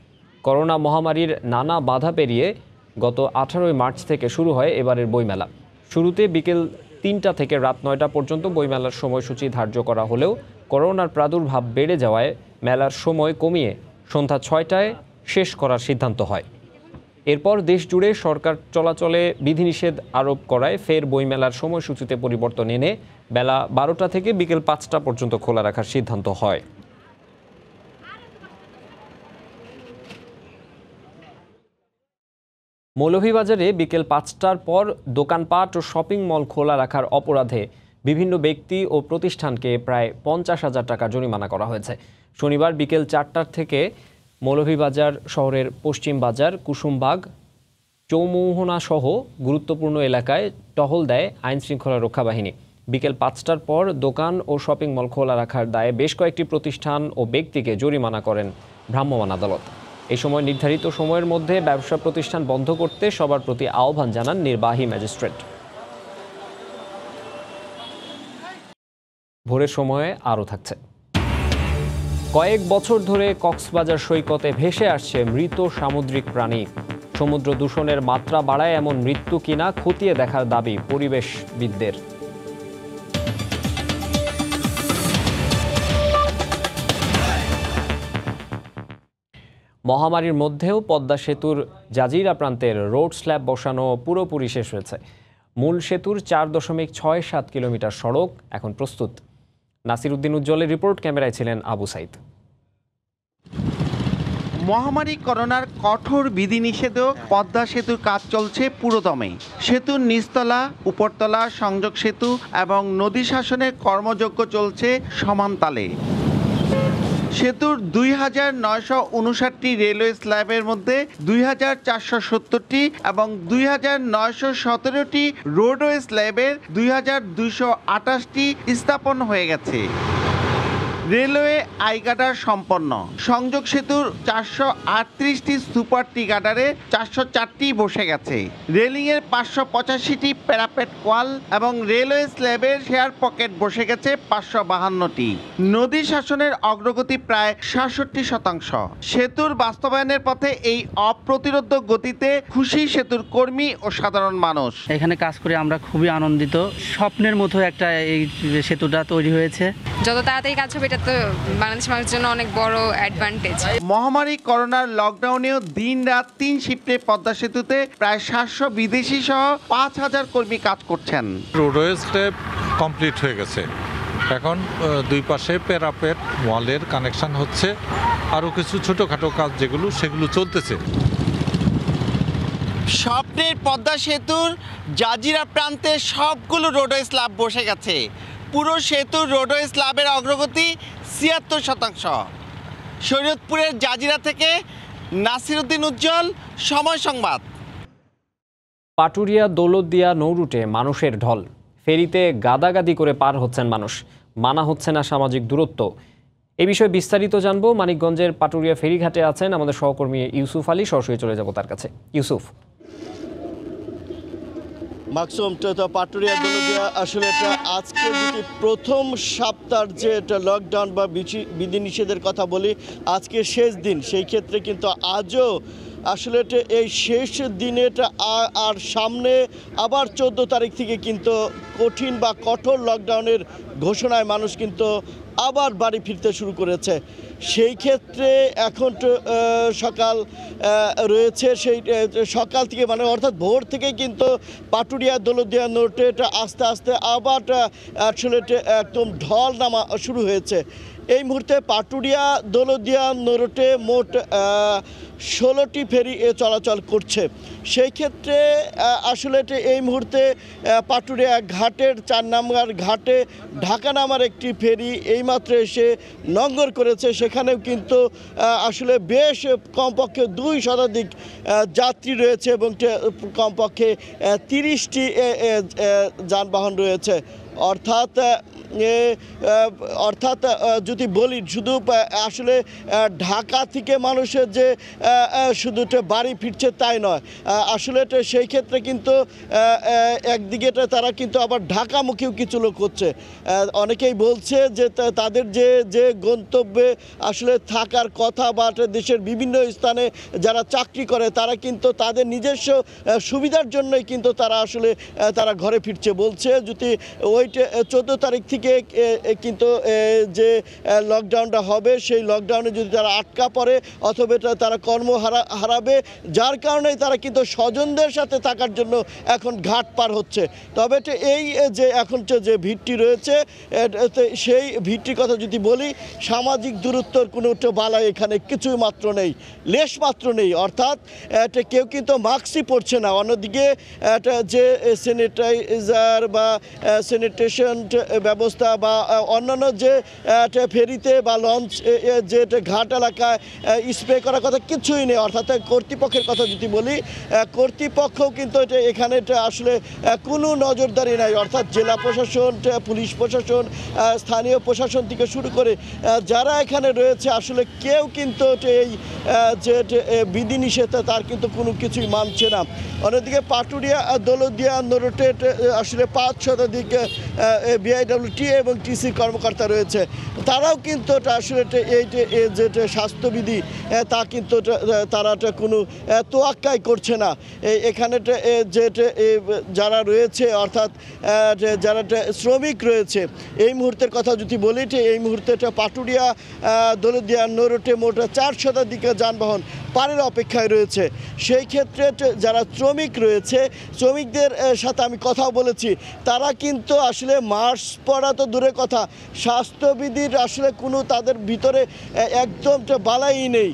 করোনা মহামারীর নানা বাধা পেরিয়ে গত 18 মার্চ থেকে শুরু হয় এবারের বইমেলা। শুরুতে বিকেল 3টা থেকে রাত 9টা পর্যন্ত বইমেলার সময়সূচি ধার্য করা হলেও করোনার প্রাদুর্ভাব বেড়ে যাওয়ায় মেলার সময় কমিয়ে সন্ধ্যা 6টায় শেষ করার সিদ্ধান্ত হয়। এরপর দেশ জুড়ে সরকার চলাচলে বিধিনিষেধ আরোপ করায় ফের বইমেলার সময়সূচিতে পরিবর্তন এনে বেলা 12টা থেকে বিকেল 5টা পর্যন্ত খোলা রাখার সিদ্ধান্ত হয়। মৌলভীবাজারে বিকেল 5টার পর দোকানপাট ও শপিং মল খোলা রাখার অপরাধে বিভিন্ন ব্যক্তি ও প্রতিষ্ঠানকে প্রায় 50,000 টাকা জরিমানা করা হয়েছে। শনিবার বিকেল 4টা থেকে মৌলভীবাজার শহরের পশ্চিম বাজার, কুসুমবাগ, চৌমুহনা সহ গুরুত্বপূর্ণ এলাকায় টহল দেয় আইনশৃঙ্খলা রক্ষা বাহিনী। বিকেল 5টার পর দোকান ও শপিং মল খোলা রাখার দায়ে বেশ কয়েকটি প্রতিষ্ঠান ও ব্যক্তিকে জরিমানা করেন ভ্রাম্যমাণ আদালত। এই সময় নির্ধারিত সময়ের মধ্যে ব্যবসা প্রতিষ্ঠান বন্ধ করতে সবার প্রতি আহ্বান জানান নির্বাহী ম্যাজিস্ট্রেট। ভোরের সময়ে আরও থাকছে। কয়েক বছর ধরে কক্সবাজার সৈকতে ভেসে আসছে মৃত সামুদ্রিক প্রাণী। সমুদ্র দূষণের মাত্রা বাড়ায় এমন মৃত্যু কিনা খতিয়ে দেখার দাবি পরিবেশবিদদের। মহামারীর মধ্যেও পদ্মা সেতুর জাজিরা প্রান্তের রোড স্ল্যাব বসানো পুরোপুরি শেষ হয়েছে। মূল সেতুর 4.67 কিলোমিটার সড়ক এখন প্রস্তুত। নাসির উদ্দিন উজ্জ্বলের রিপোর্ট, ক্যামেরায় ছিলেন আবু সাইদ। মহামারী করোনার কঠোর বিধিনিষেধেও পদ্মা সেতুর কাজ চলছে পুরোদমে। সেতুর নিচতলা, উপরতলা, সংযোগ সেতু এবং নদী শাসনের কর্মযজ্ঞ চলছে সমান তালে। সেতুর 2,959টি রেলওয়ে স্ল্যাবের মধ্যে 2,470টি এবং 2,917টি রোডওয়ে স্ল্যাবের 2,228টি স্থাপন হয়ে গেছে। রেলওয়ে আইগাডার সম্পন্ন। সংযোগ সেতুর 438টি সুপার টি গার্ডারে 404টি বসে গেছে। রেলিংয়ের 585টি প্যারাপেট ওয়াল এবং রেলওয়ে স্ল্যাবের শেয়ার পকেট বসে গেছে 552টি। নদী শাসনের অগ্রগতি প্রায় 66%। সেতুর বাস্তবায়নের পথে এই অপ্রতিরোধ্য গতিতে খুশি সেতুর কর্মী ও সাধারণ মানুষ। এখানে কাজ করে আমরা খুবই আনন্দিত। স্বপ্নের মতো একটা এই সেতুটা তৈরি হয়েছে। যত তাড়াতাড়ি কাজ হবে এটা তো বাংলাদেশ মানুষের জন্য অনেক বড় অ্যাডভান্টেজ। মহামারী করোনার লকডাউনেও দিন রাত 3 শিফটে পদ্মা সেতুতে প্রায় 700 বিদেশি সহ 5,000 কর্মী কাজ করছেন। রোডওয়ে স্ল্যাব কমপ্লিট হয়ে গেছে, এখন দুই পাশে প্যারাপেট ওয়ালের কানেকশন হচ্ছে, আরও কিছু ছোটোখাটো কাজ সেগুলো চলতেছে। স্বপ্নের পদ্মা সেতুর জাজিরা প্রান্তে সবগুলো রোডওয়ে স্ল্যাব বসে গেছে। পুরো সেতুর রোডওয়ে স্ল্যাবের অগ্রগতি 76%। শরীয়তপুরের জাজিরা থেকে নাসির উদ্দিন উজ্জ্বল, সময় সংবাদ। পাটুরিয়া দৌলতদিয়া নৌরুটে মানুষের ঢল। ফেরিতে গাদাগাদি করে পার হচ্ছেন মানুষ, মানা হচ্ছে না সামাজিক দূরত্ব। এই বিষয়ে বিস্তারিত জানবো। মানিকগঞ্জের পাটুরিয়া ফেরিঘাটে আছেন আমাদের সহকর্মী ইউসুফ আলী, সরাসরি চলে যাব তার কাছে। ইউসুফ। মাকসুম, তো পাটুরিয়া দৌলতদিয়া আসলে এটা আজকে যদি প্রথম সপ্তাহ যে এটা লকডাউন বা বিধিনিষেধের কথা বলি, আজকে শেষ দিন, সেই ক্ষেত্রে কিন্তু আজও আসলে এটা এই শেষ দিনে এটা আর সামনে আবার 14 তারিখ থেকে কিন্তু কঠিন বা কঠোর লকডাউনের ঘোষণায় মানুষ কিন্তু আবার বাড়ি ফিরতে শুরু করেছে। সেই ক্ষেত্রে এখন সকাল রয়েছে, সেই সকাল থেকে মানে অর্থাৎ ভোর থেকে কিন্তু পাটুরিয়া দৌলতদিয়া নৌরুটে এটা আস্তে আস্তে আবার আসলে একদম ঢল নামা শুরু হয়েছে। এই মুহূর্তে পাটুরিয়া দৌলতদিয়া নৌরুটে মোট 16টি ফেরি চলাচল করছে। সেই ক্ষেত্রে আসলে এই মুহূর্তে পাটুরিয়া ঘাটের 4 নম্বর ঘাটে ঢাকা নামার একটি ফেরি এইমাত্র এসে নোঙর করেছে। সেখানেও কিন্তু আসলে বেশ কমপক্ষে 2 শতাধিক যাত্রী রয়েছে এবং কমপক্ষে 30টি যানবাহন রয়েছে। অর্থাৎ যদি বলি শুধু আসলে ঢাকা থেকে মানুষের যে শুধু বাড়ি ফিরছে তাই নয়, আসলে সেই ক্ষেত্রে কিন্তু একদিকে তারা কিন্তু আবার ঢাকামুখীও কিছু লোক হচ্ছে। অনেকেই বলছে যে তাদের যে গন্তব্যে আসলে থাকার কথা বা দেশের বিভিন্ন স্থানে যারা চাকরি করে তারা কিন্তু তাদের নিজস্ব সুবিধার জন্যই কিন্তু তারা আসলে তারা ঘরে ফিরছে। বলছে যদি ওই 14 তারিখ থেকে কিন্তু যে লকডাউনটা হবে সেই লকডাউনে যদি তারা আটকা পড়ে অথবা তারা কর্ম হারাবে, যার কারণে তারা কিন্তু স্বজনদের সাথে থাকার জন্য এখন ঘাট পার হচ্ছে। তবে এই যে এখন যে ভিড়টি রয়েছে সেই ভিড়টির কথা যদি বলি, সামাজিক দূরত্বর কোনো বালাই এখানে কিছুই মাত্র নেই, লেশ মাত্র নেই। অর্থাৎ কেউ কিন্তু মাস্কই পরছে না। অন্যদিকে যে স্যানিটাইজার বা স্যানিটেশন ব্যবস্থা বা অন্যান্য যে ফেরিতে বা লঞ্চ যে ঘাট এলাকায় স্প্রে করার কথা কিছুই নেই। অর্থাৎ কর্তৃপক্ষের কথা যদি বলি, কর্তৃপক্ষও কিন্তু এখানে আসলে কোনো নজরদারি নাই। অর্থাৎ জেলা প্রশাসন, পুলিশ প্রশাসন, স্থানীয় প্রশাসন থেকে শুরু করে যারা এখানে রয়েছে আসলে কেউ কিন্তু এই যে বিধিনিষেধ তার কিন্তু কোনো কিছুই মানছে না। অন্যদিকে পাটুরিয়া দৌলতদিয়া নৌরুটে আসলে 5 শতাধিক বিআইডব্লিউটি এবং টিসি কর্মকর্তা রয়েছে। তারাও কিন্তু আসলে এই যে স্বাস্থ্যবিধি তা কিন্তু তারা কোনো তোয়াক্কাই করছে না। এখানে যে যারা রয়েছে অর্থাৎ যারা শ্রমিক রয়েছে, এই মুহূর্তের কথা যদি বলি, এই মুহূর্তে পাটুরিয়া দৌলতদিয়া নৌরুটে মোট 4 শতাধিক যানবাহন পারের অপেক্ষায় রয়েছে। সেই ক্ষেত্রে যারা শ্রমিক রয়েছে, শ্রমিকদের সাথে আমি কথাও বলেছি, তারা কিন্তু আসলে মাস্ক পরা তো দূরের কথা, স্বাস্থ্যবিধির আসলে কোনো তাদের ভিতরে একদম বালাই নেই।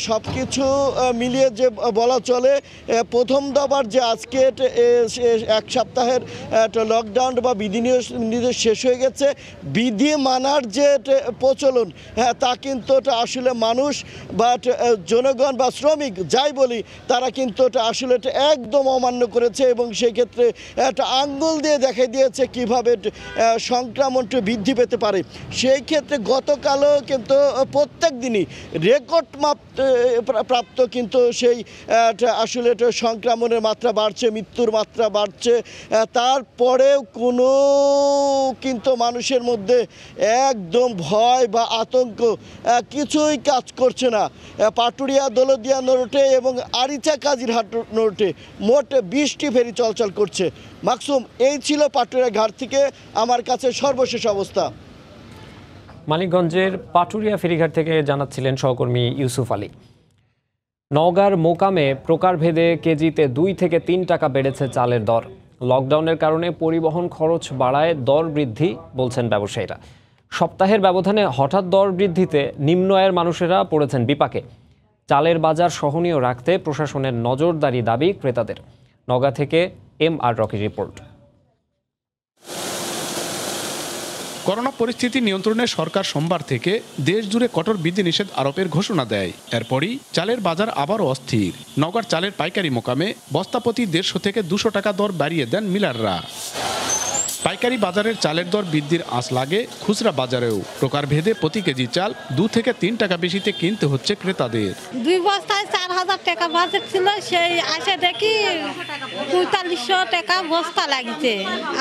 সব কিছু মিলিয়ে যে বলা চলে, প্রথম দফার যে আজকে 1 সপ্তাহের লকডাউন বা বিধিনিষেধ শেষ হয়ে গেছে, বিধি মানার যে প্রচলন তা কিন্তু আসলে মানুষ বা জনগণ বা শ্রমিক যাই বলি তারা কিন্তু আসলে একদম অমান্য করেছে এবং সেই ক্ষেত্রে একটা আঙ্গুল দিয়ে দেখাই দিয়েছে কিভাবে সংক্রমণটা বৃদ্ধি পেতে পারে। সেই ক্ষেত্রে গতকালও কিন্তু প্রত্যেক দিনই রেকর্ড প্রাপ্ত কিন্তু সেই আসলে সংক্রমণের মাত্রা বাড়ছে, মৃত্যুর মাত্রা বাড়ছে। তারপরেও কোনো কিন্তু মানুষের মধ্যে একদম ভয় বা আতঙ্ক কিছুই কাজ করছে না। পাটুরিয়া দৌলতদিয়া নৌরুটে এবং আরিচা কাজিরহাট নৌরুটে মোট 20টি ফেরি চলাচল করছে। মাকসুম, এই ছিল পাটুরিয়া ঘাট থেকে আমার কাছে সর্বশেষ অবস্থা। মানিকগঞ্জের পাটুরিয়া ফেরিঘাট থেকে জানাচ্ছিলেন সহকর্মী ইউসুফ আলী। নওগাঁর মোকামে প্রকারভেদে কেজিতে 2 থেকে 3 টাকা বেড়েছে চালের দর। লকডাউনের কারণে পরিবহন খরচ বাড়ায় দর বৃদ্ধি বলছেন ব্যবসায়ীরা। সপ্তাহের ব্যবধানে হঠাৎ দর বৃদ্ধিতে নিম্ন আয়ের মানুষেরা পড়েছেন বিপাকে। চালের বাজার সহনীয় রাখতে প্রশাসনের নজরদারি দাবি ক্রেতাদের। নওগাঁ থেকে MR রকির রিপোর্ট। করোনা পরিস্থিতি নিয়ন্ত্রণে সরকার সোমবার থেকে দেশ জুড়ে কঠোর বিধিনিষেধ আরোপের ঘোষণা দেয়। এরপরই চালের বাজার আবারও অস্থির। নওগাঁর চালের পাইকারি মোকামে বস্তাপ্রতি 150 থেকে 200 টাকা দর বাড়িয়ে দেন মিলাররা। পাইকারি বাজারের চালের দর বৃদ্ধির আঁচ লাগে খুচরা বাজারেও। প্রকারভেদে প্রতি কেজি চাল 2 থেকে 3 টাকা বেশিতে কিনতে হচ্ছে ক্রেতাদের। 2 বস্তায় 4000 টাকা বাজেট ছিল, সেই আসে দেখি 4500 টাকা বস্তা লাগছে।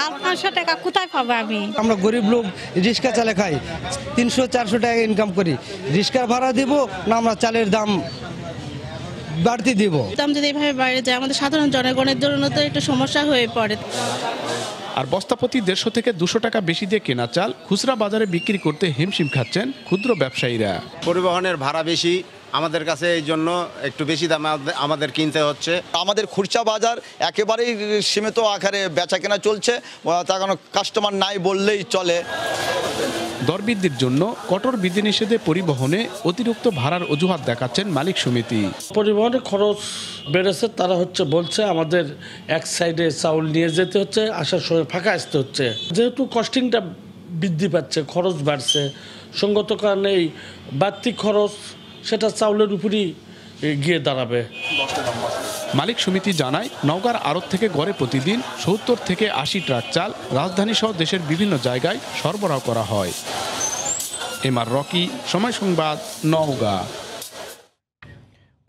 আর 500 টাকা কোথায় পাবো আমি? আমরা গরিব লোক, রিক্সা চালে খাই, 300-400 টাকা ইনকাম করি। রিক্সার ভাড়া দিব না আমরা চালের দাম বাড়তি দিব? দাম যদি এভাবে বাইরে যায় আমাদের সাধারণ জনগণের জন্য তো একটু সমস্যা হয়ে পড়ে। আর বস্তাপ্রতি 150 থেকে 200 টাকা বেশি দিয়ে কেনা চাল খুচরা বাজারে বিক্রি করতে হিমশিম খাচ্ছেন ক্ষুদ্র ব্যবসায়ীরা। পরিবহনের ভাড়া বেশি, আমাদের কাছে এই জন্য একটু বেশি দামে আমাদের কিনতে হচ্ছে। আমাদের খুচরা বাজার একেবারেই সীমিত আকারে বেচা কেনা চলছে, তার কারণ কাস্টমার নাই বললেই চলে। দরবৃদ্ধির জন্য কঠোর বিধিনিষেধে পরিবহনে অতিরিক্ত ভাড়ার অজুহাত দেখাচ্ছেন মালিক সমিতি। পরিবহনের খরচ বেড়েছে, তারা বলছে আমাদের এক সাইডে চাউল নিয়ে যেতে হচ্ছে, আসার সময় ফাঁকা আসতে হচ্ছে। যেহেতু কস্টিংটা বৃদ্ধি পাচ্ছে, খরচ বাড়ছে, সঙ্গত কারণে এই বাড়তি খরচ সেটা চাউলের উপরই গিয়ে দাঁড়াবে। মালিক সমিতি জানায়, নওগাঁর আড়ত থেকে গড়ে প্রতিদিন 70 থেকে 80 ট্রাক চাল রাজধানী সহ দেশের বিভিন্ন জায়গায় সরবরাহ করা হয়। এমআর রকি, সময় সংবাদ, নওগাঁ।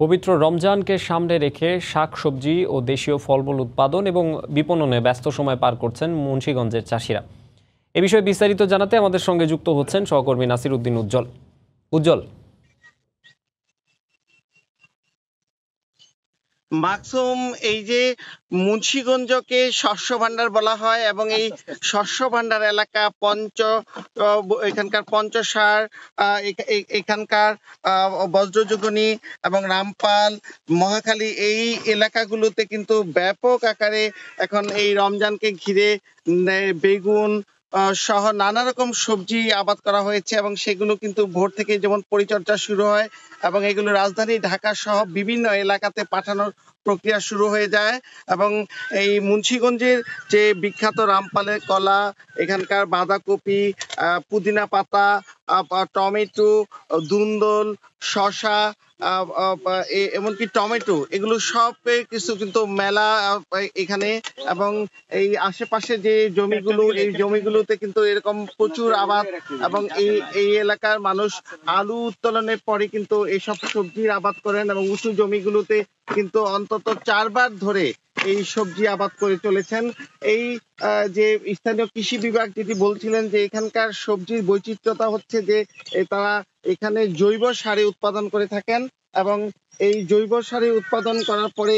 পবিত্র রমজানকে সামনে রেখে শাকসবজি ও দেশীয় ফলমূল উৎপাদন এবং বিপণনে ব্যস্ত সময় পার করছেন মুন্সিগঞ্জের চাষিরা। এ বিষয়ে বিস্তারিত জানাতে আমাদের সঙ্গে যুক্ত হচ্ছেন সহকর্মী নাসির উদ্দিন উজ্জ্বল। উজ্জ্বল, মাকসুম, এই যে মুন্সিগঞ্জকে শস্য ভান্ডার বলা হয় এবং এই শস্য ভান্ডার এলাকা এখানকার পঞ্চসার, এখানকার বজ্রযোগিনী এবং রামপাল, মহাখালী, এই এলাকাগুলোতে কিন্তু ব্যাপক আকারে এখন এই রমজানকে ঘিরে বেগুন সহ নানা রকম সবজি আবাদ করা হয়েছে এবং সেগুলো কিন্তু ভোর থেকে যেমন পরিচর্যা শুরু হয় এবং এগুলো রাজধানী ঢাকা সহ বিভিন্ন এলাকাতে পাঠানোর প্রক্রিয়া শুরু হয়ে যায়। এবং এই মুন্সিগঞ্জের যে বিখ্যাত রামপালের কলা, এখানকার বাঁধাকপি, পুদিনা পাতা, টমেটো, দুন্দল, শসা, এমনকি টমেটো, এগুলো সব কিছু কিন্তু মেলা এখানে। এবং এই আশেপাশে যে জমিগুলো, এই জমিগুলোতে কিন্তু এরকম প্রচুর আবাদ এবং এই এলাকার মানুষ আলু উত্তোলনের পরে কিন্তু এইসব সবজির আবাদ করেন এবং উঁচু জমিগুলোতে কিন্তু অন্তত 4 বার ধরে এই সবজি আবাদ করে চলেছেন। এই যে স্থানীয় কৃষি বিভাগ যেটি বলছিলেন যে এখানকার সবজির বৈচিত্র্যতা হচ্ছে যে তারা এখানে জৈব সারে উৎপাদন করে থাকেন এবং এই জৈব সারে উৎপাদন করার পরে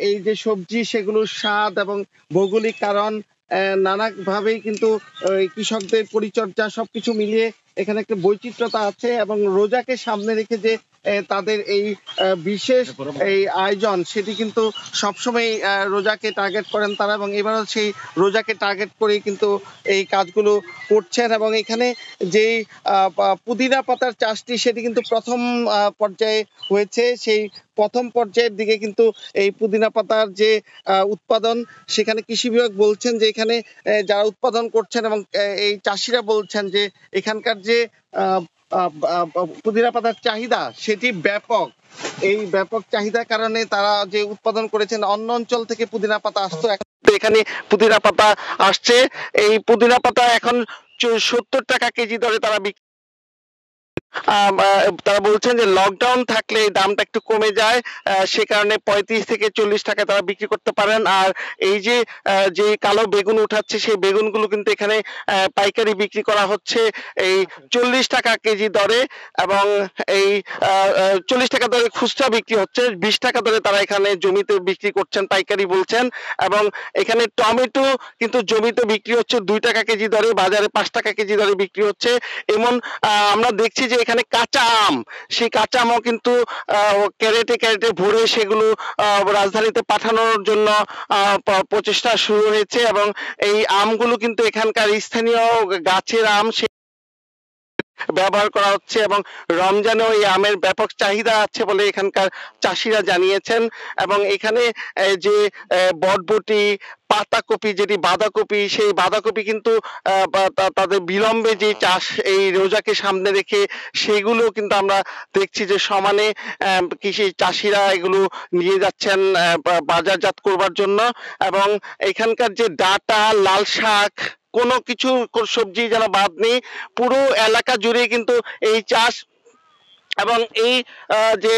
এই যে সবজি, সেগুলোর স্বাদ এবং ভৌগোলিক কারণ নানাভাবেই কিন্তু কৃষকদের পরিচর্যা সবকিছু মিলিয়ে এখানে একটা বৈচিত্র্যতা আছে। এবং রোজাকে সামনে রেখে যে তাদের এই বিশেষ এই আয়োজন, সেটি কিন্তু সবসময় রোজাকে টার্গেট করেন তারা এবং এবারও সেই রোজাকে টার্গেট করেই কিন্তু এই কাজগুলো করছেন। এবং এখানে যে পুদিনা পাতার চাষটি, সেটি কিন্তু প্রথম পর্যায়ে হয়েছে। সেই প্রথম পর্যায়ের দিকে কিন্তু এই পুদিনা পাতার যে উৎপাদন, সেখানে কৃষি বিভাগ বলছেন যে এখানে যারা উৎপাদন করছেন এবং এই চাষিরা বলছেন যে এখানকার যে পুদিনা পাতার চাহিদা সেটি ব্যাপক। এই ব্যাপক চাহিদার কারণে তারা যে উৎপাদন করেছেন, অন্য অঞ্চল থেকে পুদিনা পাতা আসতো, এখানে পুদিনা পাতা আসছে। এই পুদিনা পাতা এখন 70 টাকা কেজি দরে তারা বলছেন যে লকডাউন থাকলে এই দামটা একটু কমে যায়, সে কারণে 35 থেকে 40 টাকা তারা বিক্রি করতে পারেন। আর এই যে কালো বেগুন উঠাচ্ছে, সেই বেগুনগুলো কিন্তু এখানে পাইকারি বিক্রি করা হচ্ছে এই 40 টাকা কেজি দরে এবং এই 40 টাকা দরে খুচরা বিক্রি হচ্ছে, 20 টাকা দরে তারা এখানে জমিতে বিক্রি করছেন, পাইকারি বলছেন। এবং এখানে টমেটো কিন্তু জমিতে বিক্রি হচ্ছে 2 টাকা কেজি দরে, বাজারে 5 টাকা কেজি দরে বিক্রি হচ্ছে। এমন আমরা দেখছি যে এখানে কাঁচা আম, সেই কাঁচা আমও কিন্তু ক্যারেটে ক্যারেটে ভরে সেগুলো রাজধানীতে পাঠানোর জন্য প্রচেষ্টা শুরু হয়েছে এবং এই আমগুলো কিন্তু এখানকার স্থানীয় গাছের আম, ব্যবহার করা হচ্ছে এবং রমজানেও এই আমের ব্যাপক চাহিদা আছে বলে এখানকার চাষিরা জানিয়েছেন। এবং এখানে যে বটবটি, পাতাকপি যেটি বাঁধাকপি, সেই বাঁধাকপি কিন্তু তাদের বিলম্বে যে চাষ এই রোজাকে সামনে রেখে সেগুলো কিন্তু আমরা দেখছি যে সমানে কৃষি চাষিরা এগুলো নিয়ে যাচ্ছেন বাজারজাত করবার জন্য। এবং এখানকার যে ডাঁটা, লাল শাক, কোনো কিছু সবজি যেন বাদ নেই, পুরো এলাকা জুড়ে কিন্তু এই চাষ এবং এই যে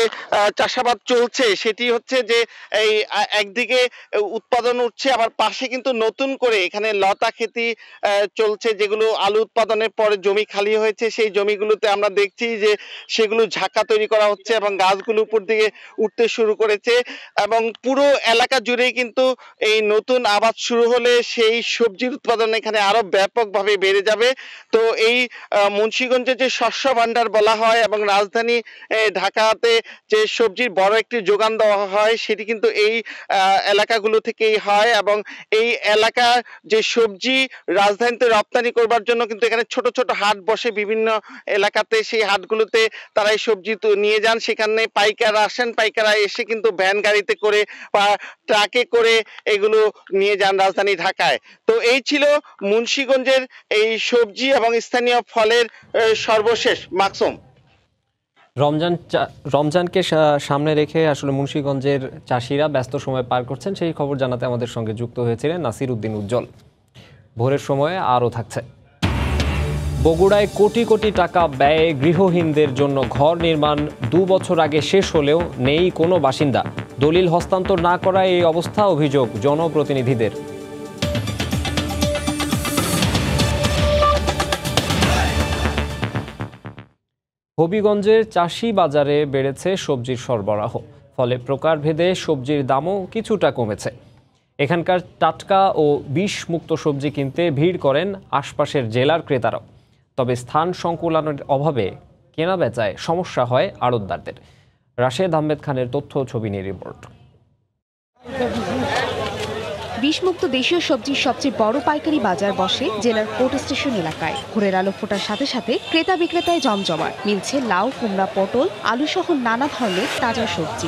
চাষাবাদ চলছে সেটি হচ্ছে যে এই একদিকে উৎপাদন উঠছে, আবার পাশে কিন্তু নতুন করে এখানে লতা খেতি চলছে, যেগুলো আলু উৎপাদনের পরে জমি খালি হয়েছে সেই জমিগুলোতে আমরা দেখছি যে সেগুলো ঝাঁকা তৈরি করা হচ্ছে এবং গাছগুলো উপর দিকে উঠতে শুরু করেছে। এবং পুরো এলাকা জুড়েই কিন্তু এই নতুন আবাদ শুরু হলে সেই সবজির উৎপাদন এখানে আরো ব্যাপকভাবে বেড়ে যাবে। তো এই মুন্সিগঞ্জে যে শস্য ভান্ডার বলা হয় এবং রাজধানী ঢাকাতে যে সবজির বড় একটি যোগান দেওয়া হয় সেটি কিন্তু এই এলাকাগুলো থেকেই হয়। এবং এই এলাকার যে সবজি রাজধানীতে রপ্তানি করবার জন্য কিন্তু এখানে ছোট ছোট হাট বসে বিভিন্ন এলাকাতে, সেই হাটগুলোতে তারা এই সবজি তো নিয়ে যান, সেখানে পাইকাররা আসেন, পাইকাররা এসে কিন্তু ভ্যান গাড়িতে করে বা ট্রাকে করে এগুলো নিয়ে যান রাজধানী ঢাকায়। তো এই ছিল মুন্সিগঞ্জের এই সবজি এবং স্থানীয় ফলের সর্বশেষ। মাকসুম, রমজানকে সামনে রেখে আসলে মুন্সিগঞ্জের চাষিরা ব্যস্ত সময় পার করছেন, সেই খবর জানাতে আমাদের সঙ্গে যুক্ত হয়েছিলেন নাসির উদ্দিন উজ্জ্বল। ভোরের সময়ে আরও থাকছে। বগুড়ায় কোটি কোটি টাকা ব্যয়ে গৃহহীনদের জন্য ঘর নির্মাণ 2 বছর আগে শেষ হলেও নেই কোনো বাসিন্দা। দলিল হস্তান্তর না করায় এই অবস্থা, অভিযোগ জনপ্রতিনিধিদের। হবিগঞ্জের চাষি বাজারে বেড়েছে সবজির সরবরাহ, ফলে প্রকারভেদে সবজির দামও কিছুটা কমেছে। এখানকার টাটকা ও বিষমুক্ত সবজি কিনতে ভিড় করেন আশপাশের জেলার ক্রেতারাও। তবে স্থান সংকুলানের অভাবে কেনাবেচায় সমস্যা হয় আড়তদারদের। রাশেদ আহমেদ খানের তথ্য ছবি নিয়ে রিপোর্ট। বিষমুক্ত দেশীয় সবজির সবচেয়ে বড় পাইকারি বাজার বসে জেলার কোর্ট স্টেশন এলাকায়। ভোরের আলো ফোটার সাথে সাথে ক্রেতা বিক্রেতায় জমজমাট। মিলছে লাউ, কুমড়া, পটল, আলু সহ নানা ধরনের তাজা সবজি।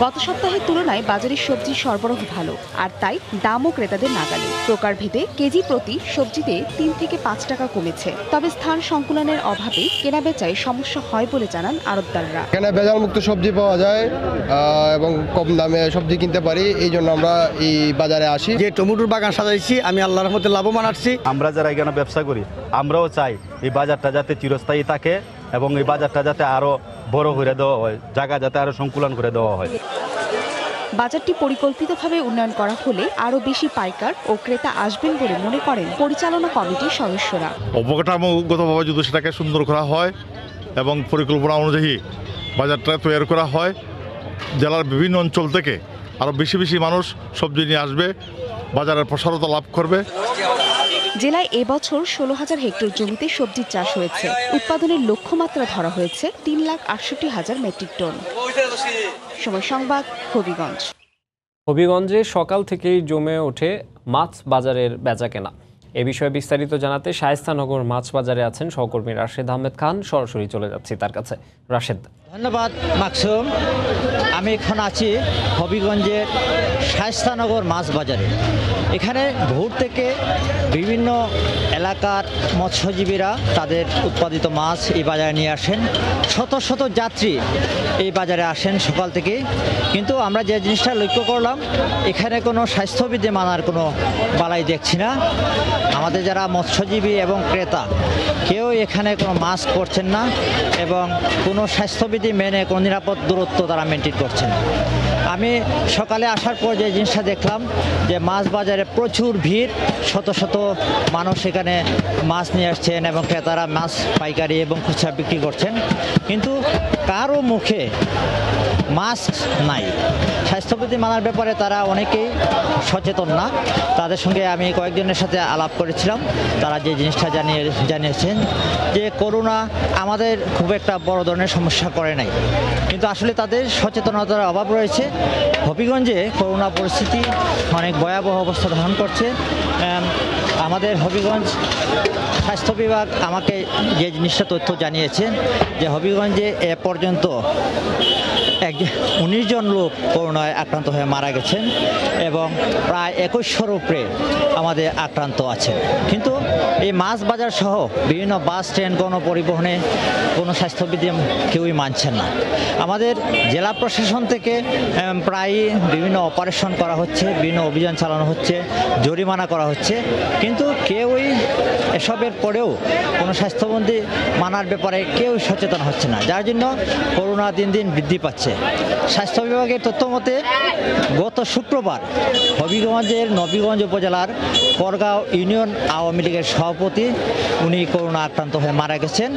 গত সপ্তাহের তুলনায় বাজারের সবজির সরবরাহ ভালো, আর তাই দামও ক্রেতাদের নাগালে। প্রকারভেদে কেজি প্রতি সবজিতে 3 থেকে 5 টাকা কমেছে। তবে স্থান সংকুলনের অভাবে কেনাবেচায় সমস্যা হয় বলে জানান আড়তদাররা। এখানে ভেজাল মুক্ত সবজি পাওয়া যায় এবং কম দামে সবজি কিনতে পারি, এই জন্য আমরা এই বাজারে আসি। যে টমেটোর বাগান সাজাইছি, আমি আল্লাহর রহমতে লাভবান আসছি। আমরা যারা এখানে ব্যবসা করি আমরাও চাই এই বাজারটা যাতে চিরস্থায়ী থাকে এবং এই বাজারটা যাতে আরো বড় করে দেওয়া হয়, জায়গা যাতে আরো সংকুলন করে দেওয়া হয়। বাজারটি পরিকল্পিতভাবে উন্নয়ন করা হলে আরো বেশি পাইকার ও ক্রেতা আসবেন বলে মনে করেন পরিচালনা কমিটির সদস্যরা। অবকাঠামোগতভাবে যদি সেটাকে সুন্দর করা হয় এবং পরিকল্পনা অনুযায়ী বাজারটা তৈরি করা হয়, জেলার বিভিন্ন অঞ্চল থেকে আরো বেশি বেশি মানুষ সবজি নিয়ে আসবে, বাজারের প্রসারতা লাভ করবে। জেলায় এবছর 16,000 হেক্টর জমিতে সবজির চাষ হয়েছে। উৎপাদনের লক্ষ্যমাত্রা ধরা হয়েছে 3,68,000 মেট্রিক টন। সময় সংবাদ, হবিগঞ্জ। হবিগঞ্জে সকাল থেকেই জমে ওঠে মাছ বাজারের বেচাকেনা। এ বিষয়ে বিস্তারিত জানাতে শায়েস্তানগর মাছ বাজারে আছেন সহকর্মী রাশেদ আহমেদ খান। সরাসরি চলে যাচ্ছি তার কাছে। রাশেদ। ধন্যবাদ মাকসুম। আমি এখন আছি হবিগঞ্জের শায়েস্তানগর মাছ বাজারে। এখানে ভোর থেকে বিভিন্ন এলাকার মৎস্যজীবীরা তাদের উৎপাদিত মাছ এই বাজারে নিয়ে আসেন। শত শত যাত্রী এই বাজারে আসেন সকাল থেকে। কিন্তু আমরা যে জিনিসটা লক্ষ্য করলাম, এখানে কোনো স্বাস্থ্যবিধি মানার কোনো বালাই দেখছি না। আমাদের যারা মৎস্যজীবী এবং ক্রেতা কেউ এখানে কোনো মাস্ক পরছেন না এবং কোনো স্বাস্থ্যবিধি মেনে কোনো নিরাপদ দূরত্ব তারা মেনটেন করছেন। আমি সকালে আসার পর যে জিনিসটা দেখলাম যে মাছ বাজারে প্রচুর ভিড়, শত শত মানুষ এখানে মাছ নিয়ে আসছেন এবং ক্রেতারা মাছ পাইকারি এবং খুচরা বিক্রি করছেন। কিন্তু কারো মুখে মাস্ক নাই। স্বাস্থ্যবিধি মানার ব্যাপারে তারা অনেকেই সচেতন না। তাদের সঙ্গে আমি কয়েকজনের সাথে আলাপ করেছিলাম। তারা যে জিনিসটা জানিয়েছেন যে করোনা আমাদের খুব একটা বড় ধরনের সমস্যা করে নাই, কিন্তু আসলে তাদের সচেতনতার অভাব রয়েছে। হবিগঞ্জে করোনা পরিস্থিতি অনেক ভয়াবহ অবস্থা ধারণ করছে। আমাদের হবিগঞ্জ স্বাস্থ্য বিভাগ আমাকে যে জিনিসটা তথ্য জানিয়েছেন যে হবিগঞ্জে এ পর্যন্ত 19 জন লোক করোনায় আক্রান্ত হয়ে মারা গেছেন এবং প্রায় 2100-এর উপরে আমাদের আক্রান্ত আছেন। কিন্তু এই মাছ বাজার সহ বিভিন্ন বাস ট্রেন গণপরিবহনে কোনো স্বাস্থ্যবিধি কেউই মানছেন না। আমাদের জেলা প্রশাসন থেকে প্রায় বিভিন্ন অপারেশন করা হচ্ছে, বিভিন্ন অভিযান চালানো হচ্ছে, জরিমানা করা হচ্ছে, কিন্তু কেউই এসবের পরেও কোনো স্বাস্থ্যবিধি মানার ব্যাপারে কেউ সচেতন হচ্ছে না, যার জন্য করোনা দিন দিন বৃদ্ধি পাচ্ছে। স্বাস্থ্য বিভাগের তথ্য মতে গত শুক্রবার হবিগঞ্জের নবীগঞ্জ উপজেলার করগাঁও ইউনিয়ন আওয়ামী লীগের সভাপতি উনি করোনা আক্রান্ত হয়ে মারা গেছেন।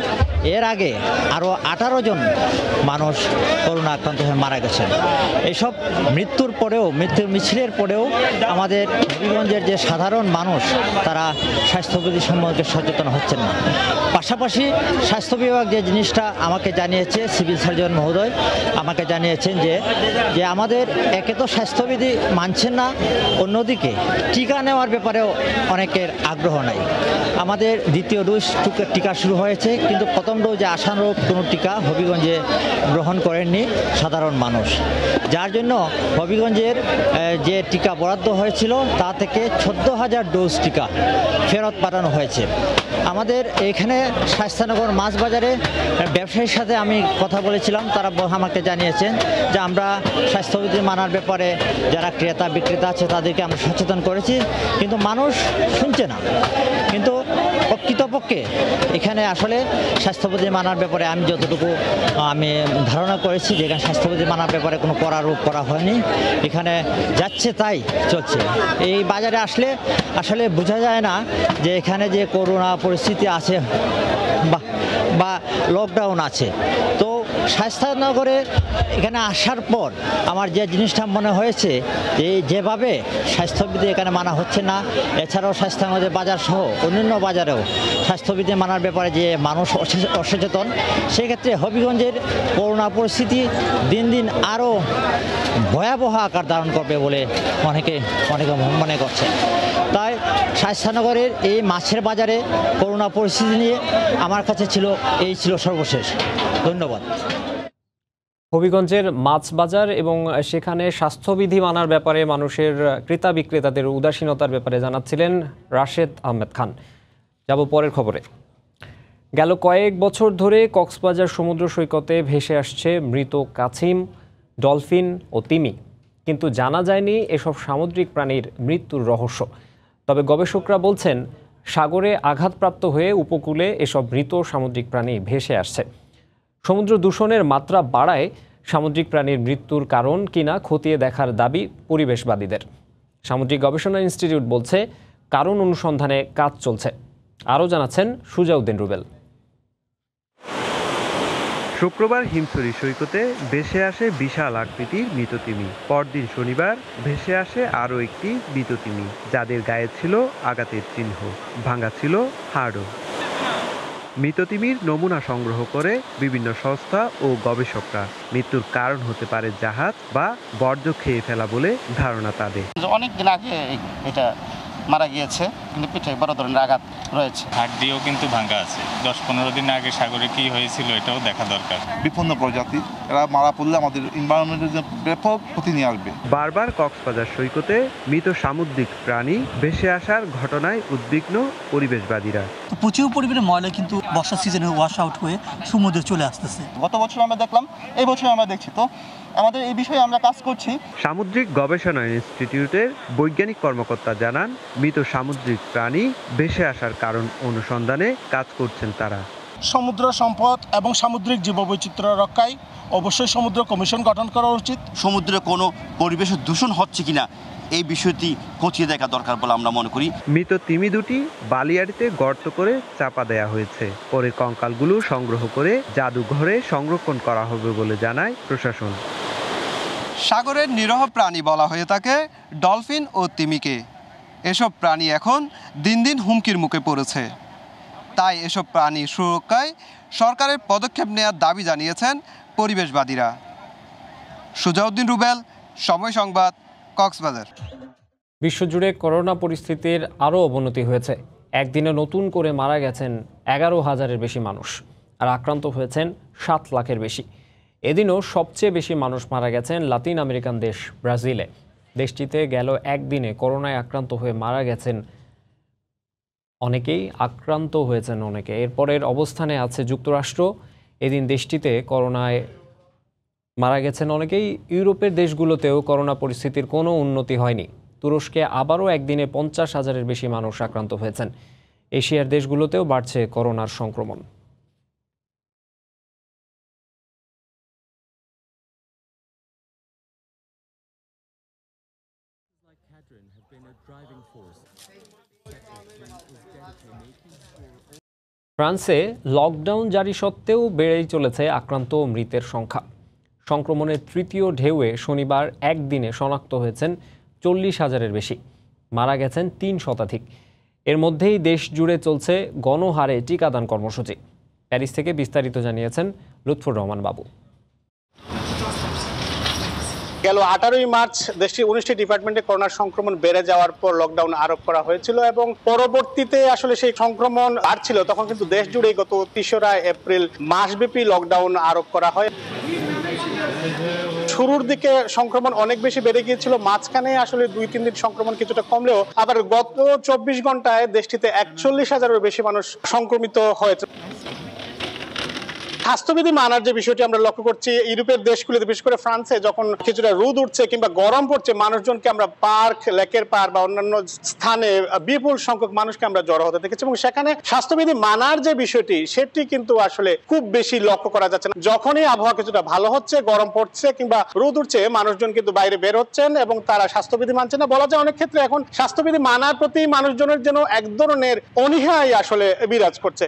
এর আগে আরও 18 জন মানুষ করোনা আক্রান্ত হয়ে মারা গেছেন। এসব মৃত্যুর পরেও, মৃত্যুর মিছিলের পরেও আমাদের হবিগঞ্জের যে সাধারণ মানুষ তারা স্বাস্থ্যবিধি সম্পর্কে সচেতন হচ্ছেন না। পাশাপাশি স্বাস্থ্য বিভাগ যে জিনিসটা আমাকে জানিয়েছে, সিভিল সার্জন মহোদয় আমাকে জানিয়েছেন যে আমাদের একে তো স্বাস্থ্যবিধি মানছেন না, অন্যদিকে টিকা নেওয়ার ব্যাপারেও অনেকের আগ্রহ নাই। আমাদের দ্বিতীয় ডোজ টিকা শুরু হয়েছে, কিন্তু প্রথম ডোজে আশানুরূপ কোনো টিকা হবিগঞ্জে গ্রহণ করেননি সাধারণ মানুষ, যার জন্য হবিগঞ্জের যে টিকা বরাদ্দ হয়েছিল তা থেকে 14,000 ডোজ টিকা ফেরত পাঠানো হয়েছে। আমাদের এখানে শায়স্তানগর মাছ বাজারে ব্যবসায়ীর সাথে আমি কথা বলেছিলাম, তারা আমাকে জানিয়েছেন যে আমরা স্বাস্থ্যবিধি মানার ব্যাপারে যারা ক্রেতা বিক্রেতা আছে তাদেরকে আমরা সচেতন করেছি, কিন্তু মানুষ শুনছে না। কিন্তু প্রকৃতপক্ষে এখানে আসলে স্বাস্থ্যবিধি মানার ব্যাপারে আমি যতটুকু আমি ধারণা করেছি যে এখানে স্বাস্থ্যবিধি মানার ব্যাপারে কোনো করারূপ করা হয়নি, এখানে যাচ্ছে তাই চলছে। এই বাজারে আসলে বোঝা যায় না যে এখানে যে করোনা পরিস্থিতি আছে বা লকডাউন আছে। তো শায়স্তানগরে এখানে আসার পর আমার যে জিনিসটা মনে হয়েছে যে যেভাবে স্বাস্থ্যবিধি এখানে মানা হচ্ছে না, এছাড়াও শায়স্তানগরের বাজার সহ অন্যান্য বাজারেও স্বাস্থ্যবিধি মানার ব্যাপারে যে মানুষ অসচেতন, সেক্ষেত্রে হবিগঞ্জের করোনা পরিস্থিতি দিন দিন আরও ভয়াবহ আকার ধারণ করবে বলে অনেকে মনে করছে। তাই শায়স্তানগরের এই মাছের বাজারে করোনা পরিস্থিতি নিয়ে আমার কাছে ছিল সর্বশেষ। ধন্যবাদ। হবিগঞ্জের মাছ বাজার এবং সেখানে স্বাস্থ্যবিধি মানার ব্যাপারে মানুষের ক্রেতা বিক্রেতাদের উদাসীনতার ব্যাপারে জানাচ্ছিলেন রাশেদ আহমেদ খান। যাব পরের খবরে। গেল কয়েক বছর ধরে কক্সবাজার সমুদ্র সৈকতে ভেসে আসছে মৃত কাছিম, ডলফিন ও তিমি, কিন্তু জানা যায়নি এসব সামুদ্রিক প্রাণীর মৃত্যুর রহস্য। তবে গবেষকরা বলছেন সাগরে আঘাতপ্রাপ্ত হয়ে উপকূলে এসব মৃত সামুদ্রিক প্রাণী ভেসে আসছে। সমুদ্র দূষণের মাত্রা বাড়ায় সামুদ্রিক প্রাণীর মৃত্যুর কারণ কিনা খতিয়ে দেখার দাবি পরিবেশবাদীদের। সামুদ্রিক গবেষণা ইনস্টিটিউট বলছে কারণ অনুসন্ধানে কাজ চলছে। আরও জানাচ্ছেন সুজাউদ্দিন রুবেল। শুক্রবার হিমছড়ি সৈকতে ভেসে আসে বিশাল আকৃতির মৃত তিমি। পরদিন শনিবার ভেসে আসে আরও একটি মৃত তিমি, যাদের গায়ে ছিল আঘাতের চিহ্ন, ভাঙা ছিল হাড়ও। মৃত তিমির নমুনা সংগ্রহ করে বিভিন্ন সংস্থা ও গবেষকরা। মৃত্যুর কারণ হতে পারে জাহাজ বা বর্জ্য খেয়ে ফেলা বলে ধারণা তাদের। অনেক দিন আগে এটা মারা গিয়েছে, কিন্তু পিঠে বড় ধরনের আঘাত রয়েছে, হাড় দিয়েও কিন্তু ভাঙা আছে। 10-15 দিন আগে সাগরে কি হয়েছিল এটাও দেখা দরকার। বিপন্ন প্রজাতি, এরা মারা পড়লে আমাদের এনভায়রনমেন্টের যে ব্যাপক ক্ষতি নিয়ে আসবে। বারবার কক্সবাজার সৈকতে মৃত সামুদ্রিক প্রাণী ভেসে আসার ঘটনায় উদ্বিগ্ন পরিবেশবাদীরা। প্রচুর পরিমাণে ময়লা কিন্তু বর্ষা সিজনে ওয়াশ আউট হয়ে সমুদ্রে চলে আসতেছে। গত বছর আমরা দেখলাম, এই বছর আমরা দেখছি, তো আমাদের এই বিষয়ে আমরা কাজ করছি। সামুদ্রিক গবেষণা ইনস্টিটিউটের বৈজ্ঞানিক কর্মকর্তা জানান মৃত সামুদ্রিক প্রাণী ভেসে আসার কারণ অনুসন্ধানে কাজ করছেন তারা। সমুদ্র সম্পদ এবং সামুদ্রিক জীববৈচিত্র্য রক্ষায় অবশ্যই সমুদ্র কমিশন গঠন করা উচিত। সমুদ্রে কোনো পরিবেশ দূষণ হচ্ছে কিনা এই বিষয়টি খতিয়ে দেখা দরকার বলে আমরা মনে করি। মৃত তিমি দুটি বালিয়াড়িতে গর্ত করে চাপা দেয়া হয়েছে। পরে কঙ্কালগুলো সংগ্রহ করে জাদুঘরে সংরক্ষণ করা হবে বলে জানায় প্রশাসন। সাগরের নিরহ প্রাণী বলা হয়ে থাকে ডলফিন ও তিমিকে। এসব প্রাণী এখন দিন দিন হুমকির মুখে পড়েছে। তাই এসব প্রাণী সুরক্ষায় সরকারের পদক্ষেপ নেওয়ার দাবি জানিয়েছেন পরিবেশবাদীরা। সুজাউদ্দিন রুবেল, সময় সংবাদ, কক্সবাজার। বিশ্বজুড়ে করোনা পরিস্থিতির আরও অবনতি হয়েছে। একদিনে নতুন করে মারা গেছেন 11,000-এর বেশি মানুষ, আর আক্রান্ত হয়েছেন 7 লাখের বেশি। এদিনও সবচেয়ে বেশি মানুষ মারা গেছেন লাতিন আমেরিকান দেশ ব্রাজিলে। দেশটিতে গেল একদিনে করোনায় আক্রান্ত হয়ে মারা গেছেন অনেকে। এরপরের অবস্থানে আছে যুক্তরাষ্ট্র। এদিন দেশটিতে করোনায় মারা গেছেন অনেকেই। ইউরোপের দেশগুলোতেও করোনা পরিস্থিতির কোনো উন্নতি হয়নি। তুরস্কে আবারও একদিনে 50,000-এর বেশি মানুষ আক্রান্ত হয়েছেন। এশিয়ার দেশগুলোতেও বাড়ছে করোনার সংক্রমণ। ফ্রান্সে লকডাউন জারি সত্ত্বেও বেড়েই চলেছে আক্রান্ত ও মৃতের সংখ্যা। সংক্রমণের তৃতীয় ঢেউয়ে শনিবার একদিনে শনাক্ত হয়েছেন 40,000-এর বেশি, মারা গেছেন 3 শতাধিক। এর মধ্যেই দেশ জুড়ে চলছে গণহারে টিকাদান কর্মসূচি। প্যারিস থেকে বিস্তারিত জানিয়েছেন লুৎফর রহমান বাবু। গেল 18ই মার্চ দেশটির 19টি ডিপার্টমেন্টে করোনার সংক্রমণ বেড়ে যাওয়ার পর লকডাউন আরোপ করা হয়েছিল এবং পরবর্তীতে আসলে সেই সংক্রমণ বাড়ছিল। তখন কিন্তু দেশ জুড়ে গত 3রা এপ্রিল মাসব্যাপী লকডাউন আরোপ করা হয়। শুরুর দিকে সংক্রমণ অনেক বেশি বেড়ে গিয়েছিল, মাঝখানে আসলে 2-3 দিন সংক্রমণ কিছুটা কমলেও আবার গত 24 ঘন্টায় দেশটিতে 41,000-এরও বেশি মানুষ সংক্রমিত হয়েছে। স্বাস্থ্যবিধি মানার যে বিষয়টি আমরা লক্ষ্য করছি ইউরোপের দেশগুলিতে, বিশেষ করে ফ্রান্সে যখন কিছুটা রোদ উঠছে কিংবা গরম পড়ছে, মানুষজনকে আমরা পার্ক, লেকের পার বা অন্যান্য স্থানে বিপুল সংখ্যক মানুষকে আমরা জড়ো হতে দেখেছি এবং সেখানে স্বাস্থ্যবিধি মানার যে বিষয়টি সেটি কিন্তু আসলে খুব বেশি লক্ষ্য করা যাচ্ছে না। যখনই আবহাওয়া কিছুটা ভালো হচ্ছে, গরম পড়ছে কিংবা রোদ উঠছে, মানুষজন কিন্তু বাইরে বের হচ্ছেন এবং তারা স্বাস্থ্যবিধি মানছে না। বলা যায় অনেক ক্ষেত্রে এখন স্বাস্থ্যবিধি মানার প্রতি মানুষজনের জন্য এক ধরনের অনীহাই আসলে বিরাজ করছে।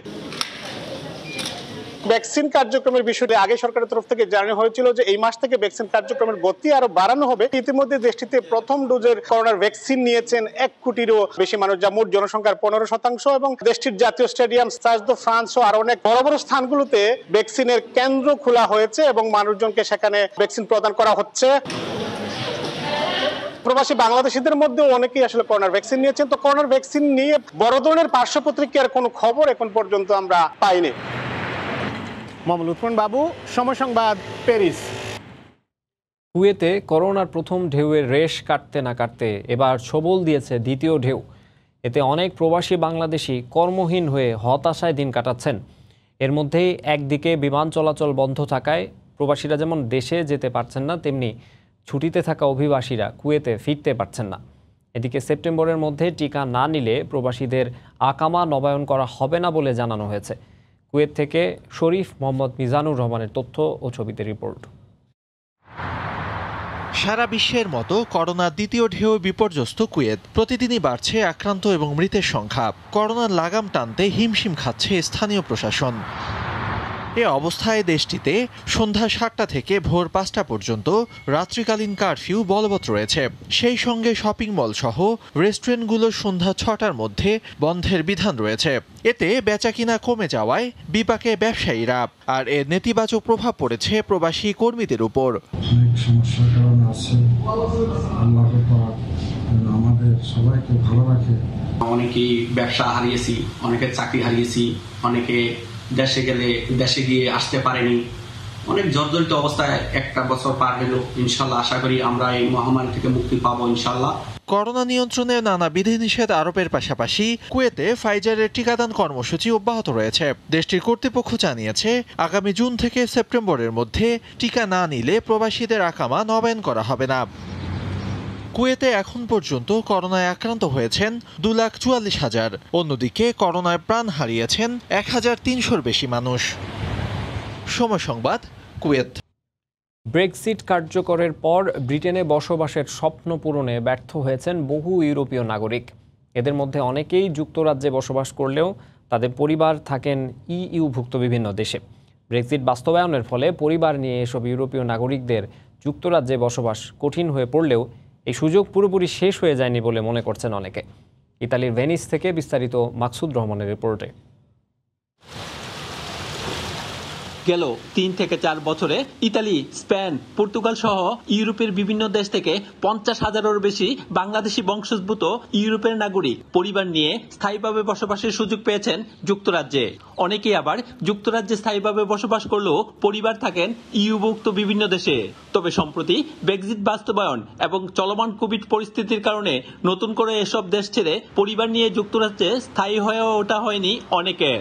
ভ্যাকসিন কার্যক্রমের বিষয়টি আগে সরকারের তরফ থেকে জানানো হয়েছিল যে এই মাস থেকে ভ্যাকসিন কার্যক্রমের গতি আরো বাড়ানো হবে। ইতিমধ্যে দেশটিতে প্রথম ডোজের করোনার ভ্যাকসিন নিয়েছেন 1 কোটিরও বেশি মানুষ, যা মোট জনসংখ্যার 15%। এবং দেশটির জাতীয় স্টেডিয়াম, স্টাড দে ফ্রান্স ও আরো অনেক বড় বড় স্থানগুলোতে ভ্যাকসিনের কেন্দ্র খোলা হয়েছে এবং মানুষজনকে সেখানে ভ্যাকসিন প্রদান করা হচ্ছে। প্রবাসী বাংলাদেশিদের মধ্যে অনেকেই আসলে করোনার ভ্যাকসিন নিয়েছেন। তো করোনার ভ্যাকসিন নিয়ে বড় ধরনের পার্শ্ব প্রতিক্রিয়ার কোনো খবর এখন পর্যন্ত আমরা পাইনি। মোহাম্মদ লুৎফর বাবু, সময় সংবাদ, প্যারিস। কুয়েতে করোনার প্রথম ঢেউয়ের রেশ কাটতে না কাটতে এবার ছবল দিয়েছে দ্বিতীয় ঢেউ। এতে অনেক প্রবাসী বাংলাদেশি কর্মহীন হয়ে হতাশায় দিন কাটাচ্ছেন। এর মধ্যেই একদিকে বিমান চলাচল বন্ধ থাকায় প্রবাসীরা যেমন দেশে যেতে পারছেন না, তেমনি ছুটিতে থাকা অভিবাসীরা কুয়েতে ফিরতে পারছেন না। এদিকে সেপ্টেম্বরের মধ্যে টিকা না নিলে প্রবাসীদের আকামা নবায়ন করা হবে না বলে জানানো হয়েছে। কুয়েত থেকে শরীফ মোহাম্মদ মিজানুর রহমানের তথ্য ও ছবিতে রিপোর্ট। সারা বিশ্বের মতো করোনার দ্বিতীয় ঢেউ বিপর্যস্ত কুয়েত। প্রতিদিনই বাড়ছে আক্রান্ত এবং মৃতের সংখ্যা। করোনার লাগাম টানতে হিমশিম খাচ্ছে স্থানীয় প্রশাসন। এ অবস্থায় দেশটিতে সন্ধ্যা 7টা থেকে ভোর 5টা পর্যন্ত রাত্রিকালীন কারফিউ বলবৎ রয়েছে। সেই সঙ্গে শপিং মল সহ রেস্টুরেন্টগুলো সন্ধ্যা 6টার মধ্যে বন্ধের বিধান রয়েছে। এতে বেচাকিনা কমে যাওয়ায় বিপাকে ব্যবসায়ীরা, আর এর নেতিবাচক প্রভাব পড়েছে প্রবাসী কর্মীদের উপর। অনেক সমস্যার কারণ আছে, আল্লাহ পাক আমাদের সবাইকে ভালো রাখে। অনেকেই ব্যবসা হারিয়েছি, অনেকের চাকরি হারিয়েছি, অনেকে দেশে গেলে দেশে গিয়ে আসতে পারেনি। অনেক জর্জরিত অবস্থায় একটা বছর পার হলো। ইনশাল্লাহ আশা করি আমরা এই মহামারী থেকে মুক্তি পাবো ইনশাল্লাহ। করোনা নিয়ন্ত্রণে নানা বিধিনিষেধ আরোপের পাশাপাশি কুয়েতে ফাইজারের টিকাদান কর্মসূচি অব্যাহত রয়েছে। দেশটির কর্তৃপক্ষ জানিয়েছে আগামী জুন থেকে সেপ্টেম্বরের মধ্যে টিকা না নিলে প্রবাসীদের আকামা নবায়ন করা হবে না। কুয়েতে এখন পর্যন্ত করোনায় আক্রান্ত হয়েছেন 2,44,000। অন্যদিকে করোনায় প্রাণ হারিয়েছেন 1,300-র বেশি মানুষ। সময় সংবাদ, কুয়েত। ব্রেক্সিট কার্যকরের পর ব্রিটেনে বসবাসের স্বপ্ন পূরণে ব্যর্থ হয়েছেন বহু ইউরোপীয় নাগরিক। এদের মধ্যে অনেকেই যুক্তরাজ্যে বসবাস করলেও তাদের পরিবার থাকেন ইইউভুক্ত বিভিন্ন দেশে। ব্রেক্সিট বাস্তবায়নের ফলে পরিবার নিয়ে এসব ইউরোপীয় নাগরিকদের যুক্তরাজ্যে বসবাস কঠিন হয়ে পড়লেও এই সুযোগ পুরোপুরি শেষ হয়ে যায়নি বলে মনে করছেন অনেকে। ইতালির ভেনিস থেকে বিস্তারিত মাকসুদ রহমানের রিপোর্টে। গেল 3 থেকে 4 বছরে ইতালি, স্পেন, পর্তুগাল সহ ইউরোপের বিভিন্ন দেশ থেকে 50,000-এরও বেশি বাংলাদেশি বংশোদ্ভূত ইউরোপের নাগরিক পরিবার নিয়ে স্থায়ীভাবে বসবাসের সুযোগ পেয়েছেন যুক্তরাজ্যে। অনেকেই আবার যুক্তরাজ্যে স্থায়ীভাবে বসবাস করলেও পরিবার থাকেন ইউভুক্ত বিভিন্ন দেশে। তবে সম্প্রতি ব্রেক্সিট বাস্তবায়ন এবং চলমান কোভিড পরিস্থিতির কারণে নতুন করে এসব দেশ ছেড়ে পরিবার নিয়ে যুক্তরাজ্যে স্থায়ী হয়ে ওঠা হয়নি অনেকের।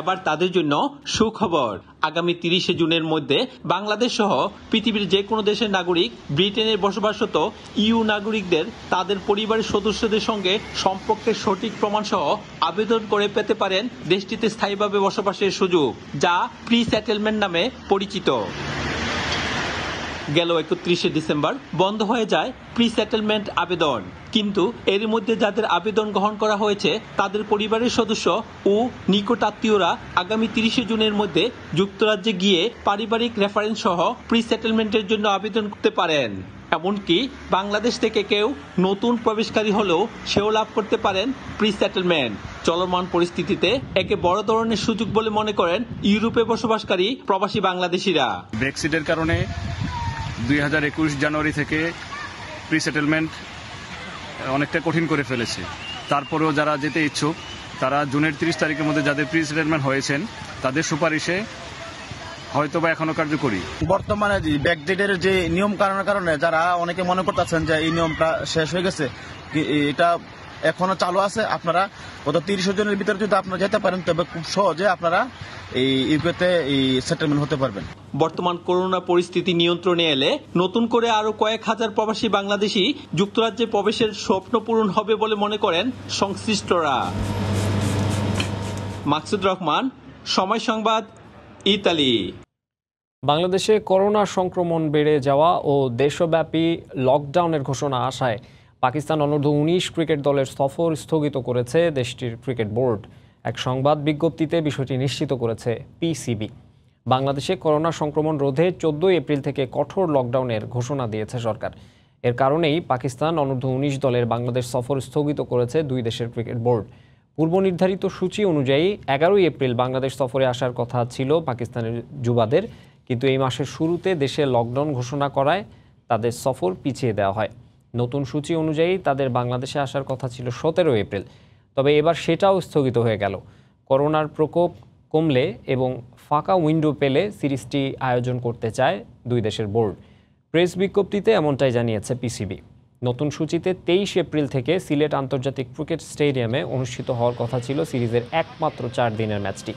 এবার তাদের জন্য সুখবর, আগামী 30 জুনের মধ্যে বাংলাদেশ সহ পৃথিবীর যে কোনো দেশের নাগরিক ব্রিটেনে বসবাসরত ইউ নাগরিকদের তাদের পরিবারের সদস্যদের সঙ্গে সম্পর্কের সঠিক প্রমাণ সহ আবেদন করে পেতে পারেন দেশটিতে স্থায়ীভাবে বসবাসের সুযোগ, যা প্রি সেটেলমেন্ট নামে পরিচিত। গেল 31 ডিসেম্বর বন্ধ হয়ে যায় প্রি সেটেলমেন্ট আবেদন, কিন্তু এর মধ্যে যাদের আবেদন গ্রহণ করা হয়েছে তাদের পরিবারের সদস্য ও নিকটাত্মীয়রা আগামী 30 জুনের মধ্যে যুক্তরাজ্যে গিয়ে পারিবারিক রেফারেন্স সহ প্রি সেটেলমেন্টের জন্য আবেদন করতে পারেন। এমনকি বাংলাদেশ থেকে কেউ নতুন প্রবেশকারী হলেও সেও লাভ করতে পারেন প্রি সেটেলমেন্ট। চলমান পরিস্থিতিতে একে বড় ধরনের সুযোগ বলে মনে করেন ইউরোপে বসবাসকারী প্রবাসী বাংলাদেশিরা। ব্রেক্সিটের কারণে 2021 জানুয়ারি থেকে প্রি সেটেলমেন্ট অনেকটা কঠিন করে ফেলেছে। তারপরেও যারা যেতে ইচ্ছুক তারা জুনের 30 তারিখের মধ্যে যাদের প্রি সেটেলমেন্ট হয়েছেন তাদের সুপারিশে হয়তোবা এখনো কার্যকরী। বর্তমানে ব্রেক্সিটের যে নিয়ম কারণের কারণে যারা অনেকে মনে করতেছেন যে এই নিয়মটা শেষ হয়ে গেছে, এটা এখনো চালু আছে। আপনারা গত 30 জনের ভিতরে যদি আপনারা যেতে পারেন তবে খুব সহজে আপনারা এই ইউকেতে সেটেলমেন্ট হতে পারবেন। বর্তমান করোনা পরিস্থিতি নিয়ন্ত্রণে এলে নতুন করে আরো কয়েক হাজার প্রবাসী বাংলাদেশি যুক্তরাজ্যে প্রবেশের স্বপ্ন পূরণ হবে বলে মনে করেন সংশ্লিষ্টরা। মাকসুদ রহমান, সময় সংবাদ, ইতালি। বাংলাদেশে করোনা সংক্রমণ বেড়ে যাওয়া ও দেশব্যাপী লকডাউনের ঘোষণা আসায় পাকিস্তান অনূর্ধ্ব-19 ক্রিকেট দলের সফর স্থগিত করেছে দেশটির ক্রিকেট বোর্ড। এক সংবাদ বিজ্ঞপ্তিতে বিষয়টি নিশ্চিত করেছে পিসিবি। বাংলাদেশে করোনা সংক্রমণ রোধে 14 এপ্রিল থেকে কঠোর লকডাউনের ঘোষণা দিয়েছে সরকার। এর কারণেই পাকিস্তান অনূর্ধ্ব-19 দলের বাংলাদেশ সফর স্থগিত করেছে দুই দেশের ক্রিকেট বোর্ড। পূর্ব নির্ধারিত সূচি অনুযায়ী 11 এপ্রিল বাংলাদেশ সফরে আসার কথা ছিল পাকিস্তানের যুবাদের, কিন্তু এই মাসের শুরুতে দেশে লকডাউন ঘোষণা করায় তাদের সফর পিছিয়ে দেওয়া হয়। নতুন সূচি অনুযায়ী তাদের বাংলাদেশে আসার কথা ছিল 17 এপ্রিল, তবে এবার সেটাও স্থগিত হয়ে গেল। করোনার প্রকোপ কমলে এবং ফাঁকা উইন্ডো পেলে সিরিজটি আয়োজন করতে চায় দুই দেশের বোর্ড। প্রেস বিজ্ঞপ্তিতে এমনটাই জানিয়েছে পিসিবি। নতুন সূচিতে 23 এপ্রিল থেকে সিলেট আন্তর্জাতিক ক্রিকেট স্টেডিয়ামে অনুষ্ঠিত হওয়ার কথা ছিল সিরিজের একমাত্র 4 দিনের ম্যাচটি।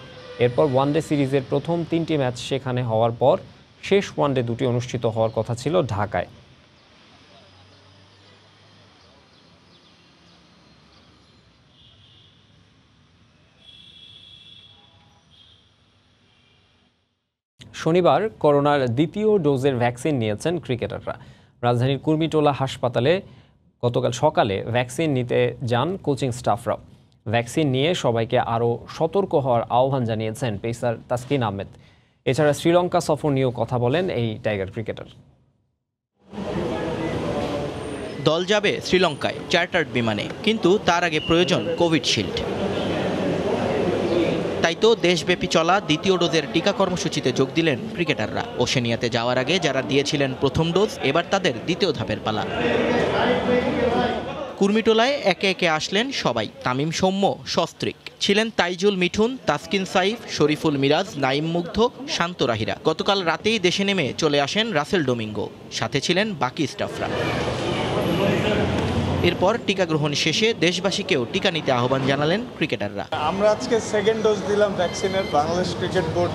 এরপর ওয়ানডে সিরিজের প্রথম 3টি ম্যাচ সেখানে হওয়ার পর শেষ ওয়ানডে 2টি অনুষ্ঠিত হওয়ার কথা ছিল ঢাকায়। শনিবার করোনার দ্বিতীয় ডোজের ভ্যাকসিন নিয়েছেন ক্রিকেটাররা। রাজধানীর কুর্মিটোলা হাসপাতালে গতকাল সকালে ভ্যাকসিন নিতে যান কোচিং স্টাফরাও। ভ্যাকসিন নিয়ে সবাইকে আরও সতর্ক হওয়ার আহ্বান জানিয়েছেন পেসার তাসকিন আহমেদ। এছাড়া শ্রীলঙ্কা সফর নিয়েও কথা বলেন এই টাইগার ক্রিকেটার। দল যাবে শ্রীলঙ্কায় চার্টার্ড বিমানে, কিন্তু তার আগে প্রয়োজন কোভিড শিল্ড। তাই তো দেশব্যাপী চলা দ্বিতীয় ডোজের টিকা কর্মসূচিতে যোগ দিলেন ক্রিকেটাররা। ওশেনিয়াতে যাওয়ার আগে যারা দিয়েছিলেন প্রথম ডোজ, এবার তাদের দ্বিতীয় ধাপের পালা। কুর্মিটোলায় একে একে আসলেন সবাই। তামিম সৌম্য, সস্ত্রিক ছিলেন, তাইজুল মিঠুন, তাসকিন সাইফ, শরীফুল মিরাজ, নাইম মুগ্ধ, শান্ত রাহিরা। গতকাল রাতেই দেশে নেমে চলে আসেন রাসেল ডোমিঙ্গো, সাথে ছিলেন বাকি স্টাফরা। এরপর টিকা গ্রহণ শেষে দেশবাসীকেও টিকা নিতে আহ্বান জানালেন ক্রিকেটাররা। আমরা আজকে সেকেন্ড ডোজ দিলাম ভ্যাকসিনের। বাংলাদেশ ক্রিকেট বোর্ড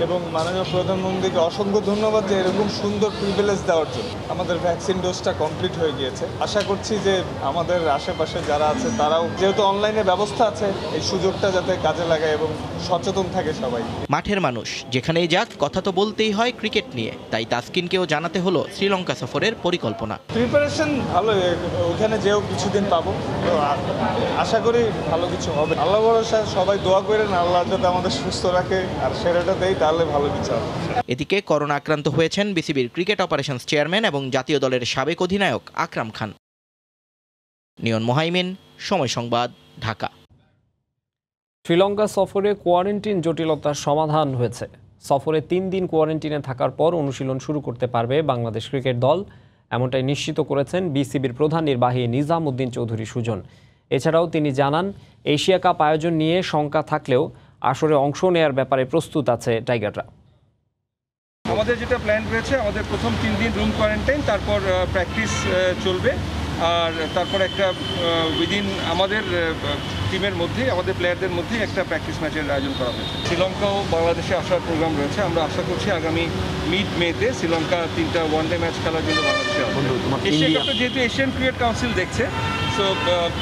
এবং মাননীয় প্রধানমন্ত্রীকে অসংখ্য ধন্যবাদ যে এরকম সুন্দর প্রিভিলেজ দেওয়ার জন্য। আমাদের ভ্যাকসিন ডোজটা কমপ্লিট হয়ে গিয়েছে। আশা করছি যে আমাদের আশেপাশে যারা আছে তারাও, যেহেতু অনলাইনে ব্যবস্থা আছে, এই সুযোগটা যাতে কাজে লাগায় এবং সচেতন থাকে সবাই। মাঠের মানুষ যেখানেই যাক কথা তো বলতেই হয় ক্রিকেট নিয়ে, তাই তাসকিনকেও জানাতে হলো শ্রীলঙ্কা সফরের পরিকল্পনা। প্রিপারেশন ভালো, ওখানে যেও কিছুদিন পাবো, তো আশা করি ভালো কিছু হবে। আল্লাহ ভরসা, সবাই দোয়া করেন আল্লাহ যাতে আমাদের সুস্থ রাখে আর সেরাটা দেয়, তাহলে ভালো কিছু হবে। এদিকে করোনা আক্রান্ত হয়েছেন বিসিবির ক্রিকেট অপারেশনস চেয়ারম্যান এবং জাতীয় দলের সাবেক অধিনায়ক আকরাম খান। নিয়ন মোহাইমিন, সময় সংবাদ, ঢাকা। শ্রীলঙ্কা সফরে কোয়ারেন্টিন জটিলতার সমাধান হয়েছে। সফরে 3 দিন কোয়ারেন্টিনে থাকার পর অনুশীলন শুরু করতে পারবে বাংলাদেশ ক্রিকেট দল, এমনটাই নিশ্চিত করেছেন বিসিবির প্রধান নির্বাহী নিজাম উদ্দিন চৌধুরী সুজন। এছাড়াও তিনি জানান, এশিয়া কাপ আয়োজন নিয়ে শঙ্কা থাকলেও আসরে অংশ নেয়ার ব্যাপারে প্রস্তুত আছে টাইগাররা। আমাদের যেটা প্ল্যান রয়েছে, আমাদের প্রথম 3 দিন রুম কোয়ারেন্টাইন, তারপর প্র্যাকটিস চলবে, আর তারপর একটা উইদিন আমাদের টিমের মধ্যেই, আমাদের প্লেয়ারদের মধ্যেই একটা প্র্যাকটিস ম্যাচের আয়োজন করা হয়েছে। শ্রীলঙ্কাও বাংলাদেশে আসার প্রোগ্রাম রয়েছে। আমরা আশা করছি আগামী মিড মেতে শ্রীলঙ্কা 3টা ওয়ানডে ম্যাচ খেলার জন্য বাংলাদেশে আসবে। এশিয়া কাপটা যেহেতু এশিয়ান ক্রিকেট কাউন্সিল দেখছে, সো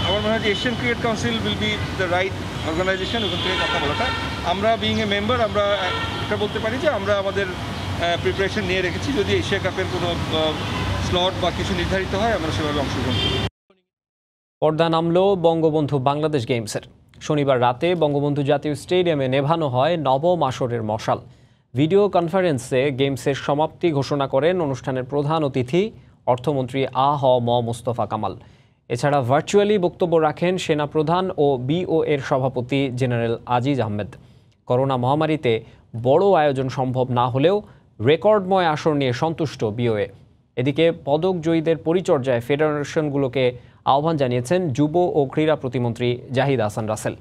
আমার মনে হয় যে Asian cricket council will be the right organization ওখান থেকে কথা বলাটা। আমরা বিইং এ মেম্বার, আমরা এটা বলতে পারি যে আমরা আমাদের প্রিপারেশন নিয়ে রেখেছি। যদি এশিয়া কাপের কোনো স্লট বা কিছু নির্ধারিত হয়, আমরা সেভাবে অংশগ্রহণ করব। পর্দা নামলো বঙ্গবন্ধু বাংলাদেশ গেমসের। শনিবার রাতে বঙ্গবন্ধু জাতীয় স্টেডিয়ামে নেভানো হয় নবম আসরের মশাল। ভিডিও কনফারেন্সে গেমসের সমাপ্তি ঘোষণা করেন অনুষ্ঠানের প্রধান অতিথি অর্থমন্ত্রী ম মোস্তফা কামাল। এছাড়া ভার্চুয়ালি বক্তব্য রাখেন সেনাপ্রধান ও বিওএর সভাপতি জেনারেল আজিজ আহমেদ। করোনা মহামারীতে বড় আয়োজন সম্ভব না হলেও রেকর্ডময় আসর নিয়ে সন্তুষ্ট বিওএ। এদিকে পদক জয়ীদের পরিচর্যায় ফেডারেশনগুলোকে আহ্বান জানিয়েছেন যুব ও ক্রীড়া প্রতিমন্ত্রী জাহিদ হাসান রাসেল।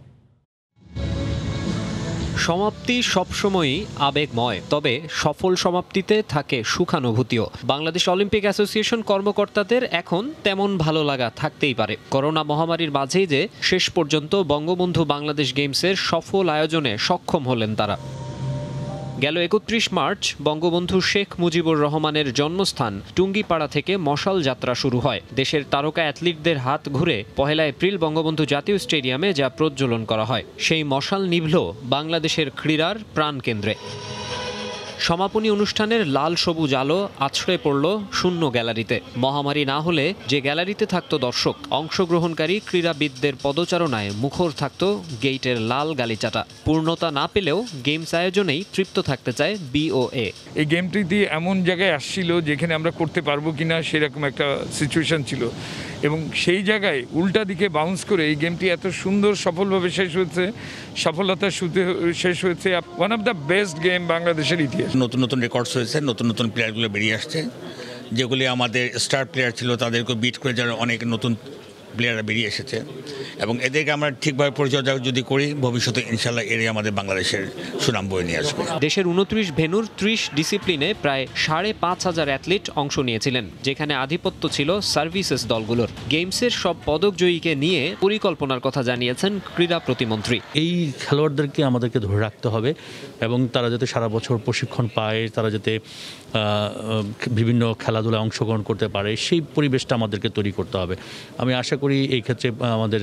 সমাপ্তি সবসময়ই আবেগময়, তবে সফল সমাপ্তিতে থাকে সুখানুভূতিও। বাংলাদেশ অলিম্পিক অ্যাসোসিয়েশন কর্মকর্তাদের এখন তেমন ভালো লাগা থাকতেই পারে। করোনা মহামারীর মাঝেই যে শেষ পর্যন্ত বঙ্গবন্ধু বাংলাদেশ গেমসের সফল আয়োজনে সক্ষম হলেন তারা। গেল 31 মার্চ বঙ্গবন্ধু শেখ মুজিবুর রহমানের জন্মস্থান টুঙ্গিপাড়া থেকে মশাল যাত্রা শুরু হয়। দেশের তারকা অ্যাথলিটদের হাত ঘুরে 1 এপ্রিল বঙ্গবন্ধু জাতীয় স্টেডিয়ামে যা প্রজ্বলন করা হয়। সেই মশাল নিভল বাংলাদেশের ক্রীড়ার প্রাণকেন্দ্রে। সমাপনী অনুষ্ঠানের লাল সবুজ আলো আছড়ে পড়ল শূন্য গ্যালারিতে। মহামারী না হলে যে গ্যালারিতে থাকত দর্শক, অংশগ্রহণকারী ক্রীড়াবিদদের পদচারণায় মুখর থাকত গেইটের লাল গালিচাটা। পূর্ণতা না পেলেও গেমস আয়োজনেই তৃপ্ত থাকতে চায় বিওএ। এই গেমটি দিয়ে এমন জায়গায় আসছিল যেখানে আমরা করতে পারবো কিনা সেরকম একটা সিচুয়েশন ছিল, এবং সেই জায়গায় উল্টা দিকে বাউন্স করে এই গেমটি এত সুন্দর সফলভাবে শেষ হয়েছে, সফলতার সাথে শেষ হয়েছে। One of the best game বাংলাদেশের ইতিহাস। নতুন নতুন রেকর্ডস হয়েছে, নতুন নতুন প্লেয়ারগুলো বেরিয়ে আসছে। যেগুলি আমাদের স্টার প্লেয়ার ছিল তাদেরকে বিট করে যারা অনেক নতুন প্লেয়াররা বেরিয়ে এসেছে, এবং এদেরকে আমরা ঠিকভাবে পরিচর্যা যদি করি, ভবিষ্যতে ইনশাল্লাহ এরাই আমাদের বাংলাদেশের সুনাম বয়ে নিয়ে আসবে। দেশের 29 ভেন্যুর 30 ডিসিপ্লিনে প্রায় 5,500 অ্যাথলিট অংশ নিয়েছিলেন, যেখানে আধিপত্য ছিল সার্ভিসেস দলগুলোর। গেমসের সব পদকজয়ীকে নিয়ে পরিকল্পনার কথা জানিয়েছেন ক্রীড়া প্রতিমন্ত্রী। এই খেলোয়াড়দেরকে আমাদেরকে ধরে রাখতে হবে, এবং তারা যাতে সারা বছর প্রশিক্ষণ পায়, তারা যাতে বিভিন্ন খেলাধুলায় অংশগ্রহণ করতে পারে, সেই পরিবেশটা আমাদেরকে তৈরি করতে হবে। আমি আশা করি এই ক্ষেত্রে আমাদের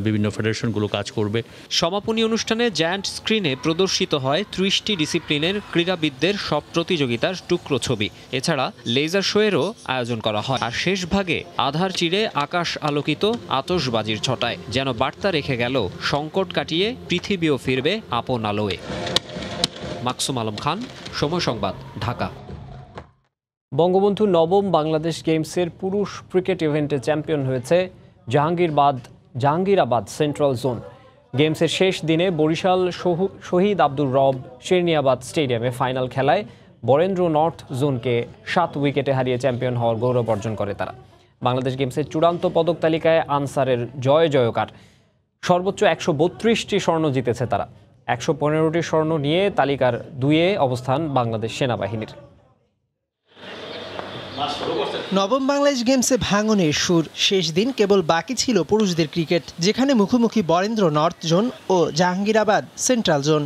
বিভিন্ন ফেডারেশনগুলো কাজ করবে। সমাপনী অনুষ্ঠানে জায়ান্ট স্ক্রিনে প্রদর্শিত হয় 30টি ডিসিপ্লিনের ক্রীড়াবিদদের সব প্রতিযোগিতার টুকরো ছবি। এছাড়া লেজার শোয়েরও আয়োজন করা হয়। আর শেষ ভাগে আধার চিরে আকাশ আলোকিত আতশবাজির ছটায় যেন বার্তা রেখে গেল সংকট কাটিয়ে পৃথিবীও ফিরবে আপন আলোয়। মাকসুম আলম খান, সময় সংবাদ, ঢাকা। বঙ্গবন্ধু নবম বাংলাদেশ গেমসের পুরুষ ক্রিকেট ইভেন্টে চ্যাম্পিয়ন হয়েছে জাহাঙ্গীরাবাদ সেন্ট্রাল জোন। গেমসের শেষ দিনে বরিশাল শহীদ আব্দুর রব শেরনিয়াবাদ স্টেডিয়ামে ফাইনাল খেলায় বরেন্দ্র নর্থ জোনকে 7 উইকেটে হারিয়ে চ্যাম্পিয়ন হওয়ার গৌরব অর্জন করে তারা। বাংলাদেশ গেমসের চূড়ান্ত পদক তালিকায় আনসারের জয়কার। সর্বোচ্চ 132টি স্বর্ণ জিতেছে তারা। 115টি স্বর্ণ নিয়ে তালিকার 2-এ অবস্থান বাংলাদেশ সেনাবাহিনীর। নবম বাংলাদেশ গেমসে ভাঙনের সুর। শেষ দিন কেবল বাকি ছিল পুরুষদের ক্রিকেট, যেখানে মুখোমুখি বরেন্দ্র নর্থ জোন ও জাহাঙ্গীরাবাদ সেন্ট্রাল জোন।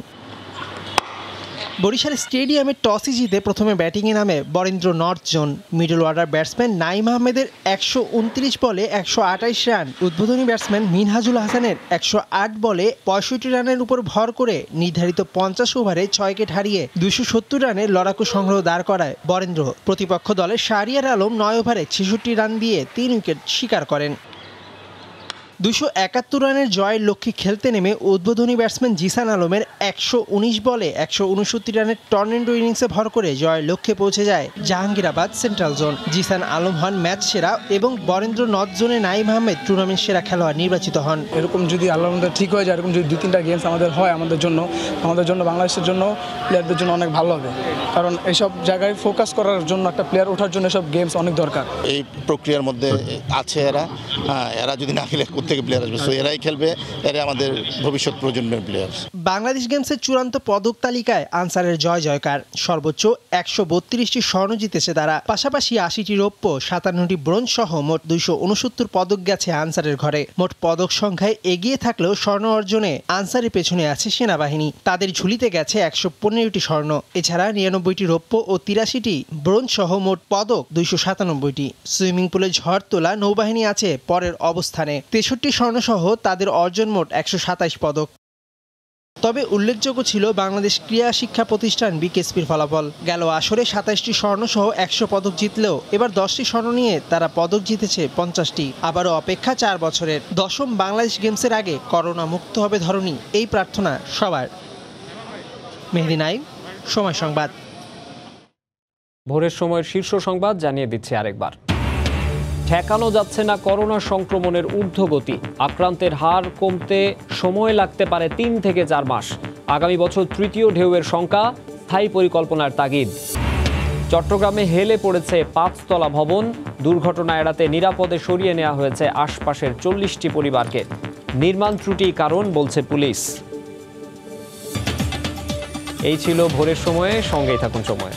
বরিশাল স্টেডিয়ামে টসে জিতে প্রথমে ব্যাটিংয়ে নামে Barendra north zone. Middle order batsman Naim আহমেদের 129 বলে 128 রান, উদ্বোধনী ব্যাটসম্যান মিনহাজুল হাসানের 108 বলে 65 রানের উপর ভর করে নির্ধারিত 50 ওভারে 6 উইকেট হারিয়ে 270 রানের লড়াকু সংগ্রহ দাঁড় করায় বরেন্দ্র। প্রতিপক্ষ দলের শাহরিয়ার আলম 9 ওভারে 66 রান দিয়ে 3 উইকেট শিকার করেন। 271 রানের জয়ের লক্ষ্যে খেলতে নেমে উদ্বোধনী ব্যাটসম্যান জিসান আলমের 119 বলে 169 রানের টর্নেডো ইনিংসে ভর করে জয়ের লক্ষ্যে পৌঁছে যায় জাহাঙ্গীরাবাদ সেন্ট্রাল জোন। জিসান আলম হন ম্যাচ সেরা এবং বরেন্দ্র নর্থ জোনে নাইম আহমেদ টুর্নামেন্ট সেরা খেলোয়াড় নির্বাচিত হন। এরকম যদি আল্লাহর মধ্যে ঠিক হয়ে যায়, এরকম যদি 2-3টা গেমস আমাদের হয় আমাদের জন্য বাংলাদেশের জন্য প্লেয়ারদের জন্য অনেক ভালো হবে, কারণ এইসব জায়গায় ফোকাস করার জন্য একটা প্লেয়ার ওঠার জন্য এসব গেমস অনেক দরকার। এই প্রক্রিয়ার মধ্যে আছে এরা যদি না খেলে কোথেকে প্লেয়ার আসবে, এরাই খেলবে, এরা আমাদের ভবিষ্যৎ প্রজন্মের প্লেয়ার। বাংলাদেশ গেমসের চূড়ান্ত পদক তালিকায় আনসারের জয় জয়কার। সর্বোচ্চ 132টি স্বর্ণ জিতেছে তারা, পাশাপাশি 80টি রৌপ্য, 57টি ব্রোঞ্জ সহ মোট 269 পদক গেছে আনসারের ঘরে। মোট পদক সংখ্যায় এগিয়ে থাকলেও স্বর্ণ অর্জনে আনসারের পেছনে আছে সেনাবাহিনী। তাদের ঝুলিতে গেছে 115টি স্বর্ণ, এছাড়া 99টি রৌপ্য ও 83টি ব্রোঞ্জ সহ মোট পদক 297টি। সুইমিং পুলে ঝড় তোলা নৌবাহিনী আছে পরের অবস্থানে, 63 স্বর্ণ সহ তাদের অর্জন মোট 127 পদক। তবে উল্লেখযোগ্য ছিল বাংলাদেশ ক্রীড়া শিক্ষা প্রতিষ্ঠান বিকেএসপির ফলাফল। গেল আসরে 27টি স্বর্ণ সহ 100 পদক জিতলেও এবার 10টি স্বর্ণ নিয়ে তারা পদক জিতেছে 50টি। আবারও অপেক্ষা 4 বছরের 10ম বাংলাদেশ গেমসের আগে করোনা মুক্ত হবে ধরনী, এই প্রার্থনা সবার। মেহেদী নাইম, সময় সংবাদ। ভোরের সময়ের শীর্ষ সংবাদ জানিয়ে দিচ্ছে আরেকবার। ঠেকানো যাচ্ছে না করোনা সংক্রমণের ঊর্ধ্বগতি। আক্রান্তের হার কমতে সময় লাগতে পারে 3 থেকে 4 মাস। আগামী বছর তৃতীয় ঢেউয়ের শঙ্কা, স্থায়ী পরিকল্পনার তাগিদ। চট্টগ্রামে হেলে পড়েছে 5তলা ভবন। দুর্ঘটনা এড়াতে নিরাপদে সরিয়ে নেওয়া হয়েছে আশপাশের 40টি পরিবারকে। নির্মাণ ত্রুটি কারণ বলছে পুলিশ। এই ছিল ভোরের সময়ে, সঙ্গেই থাকুন সময়।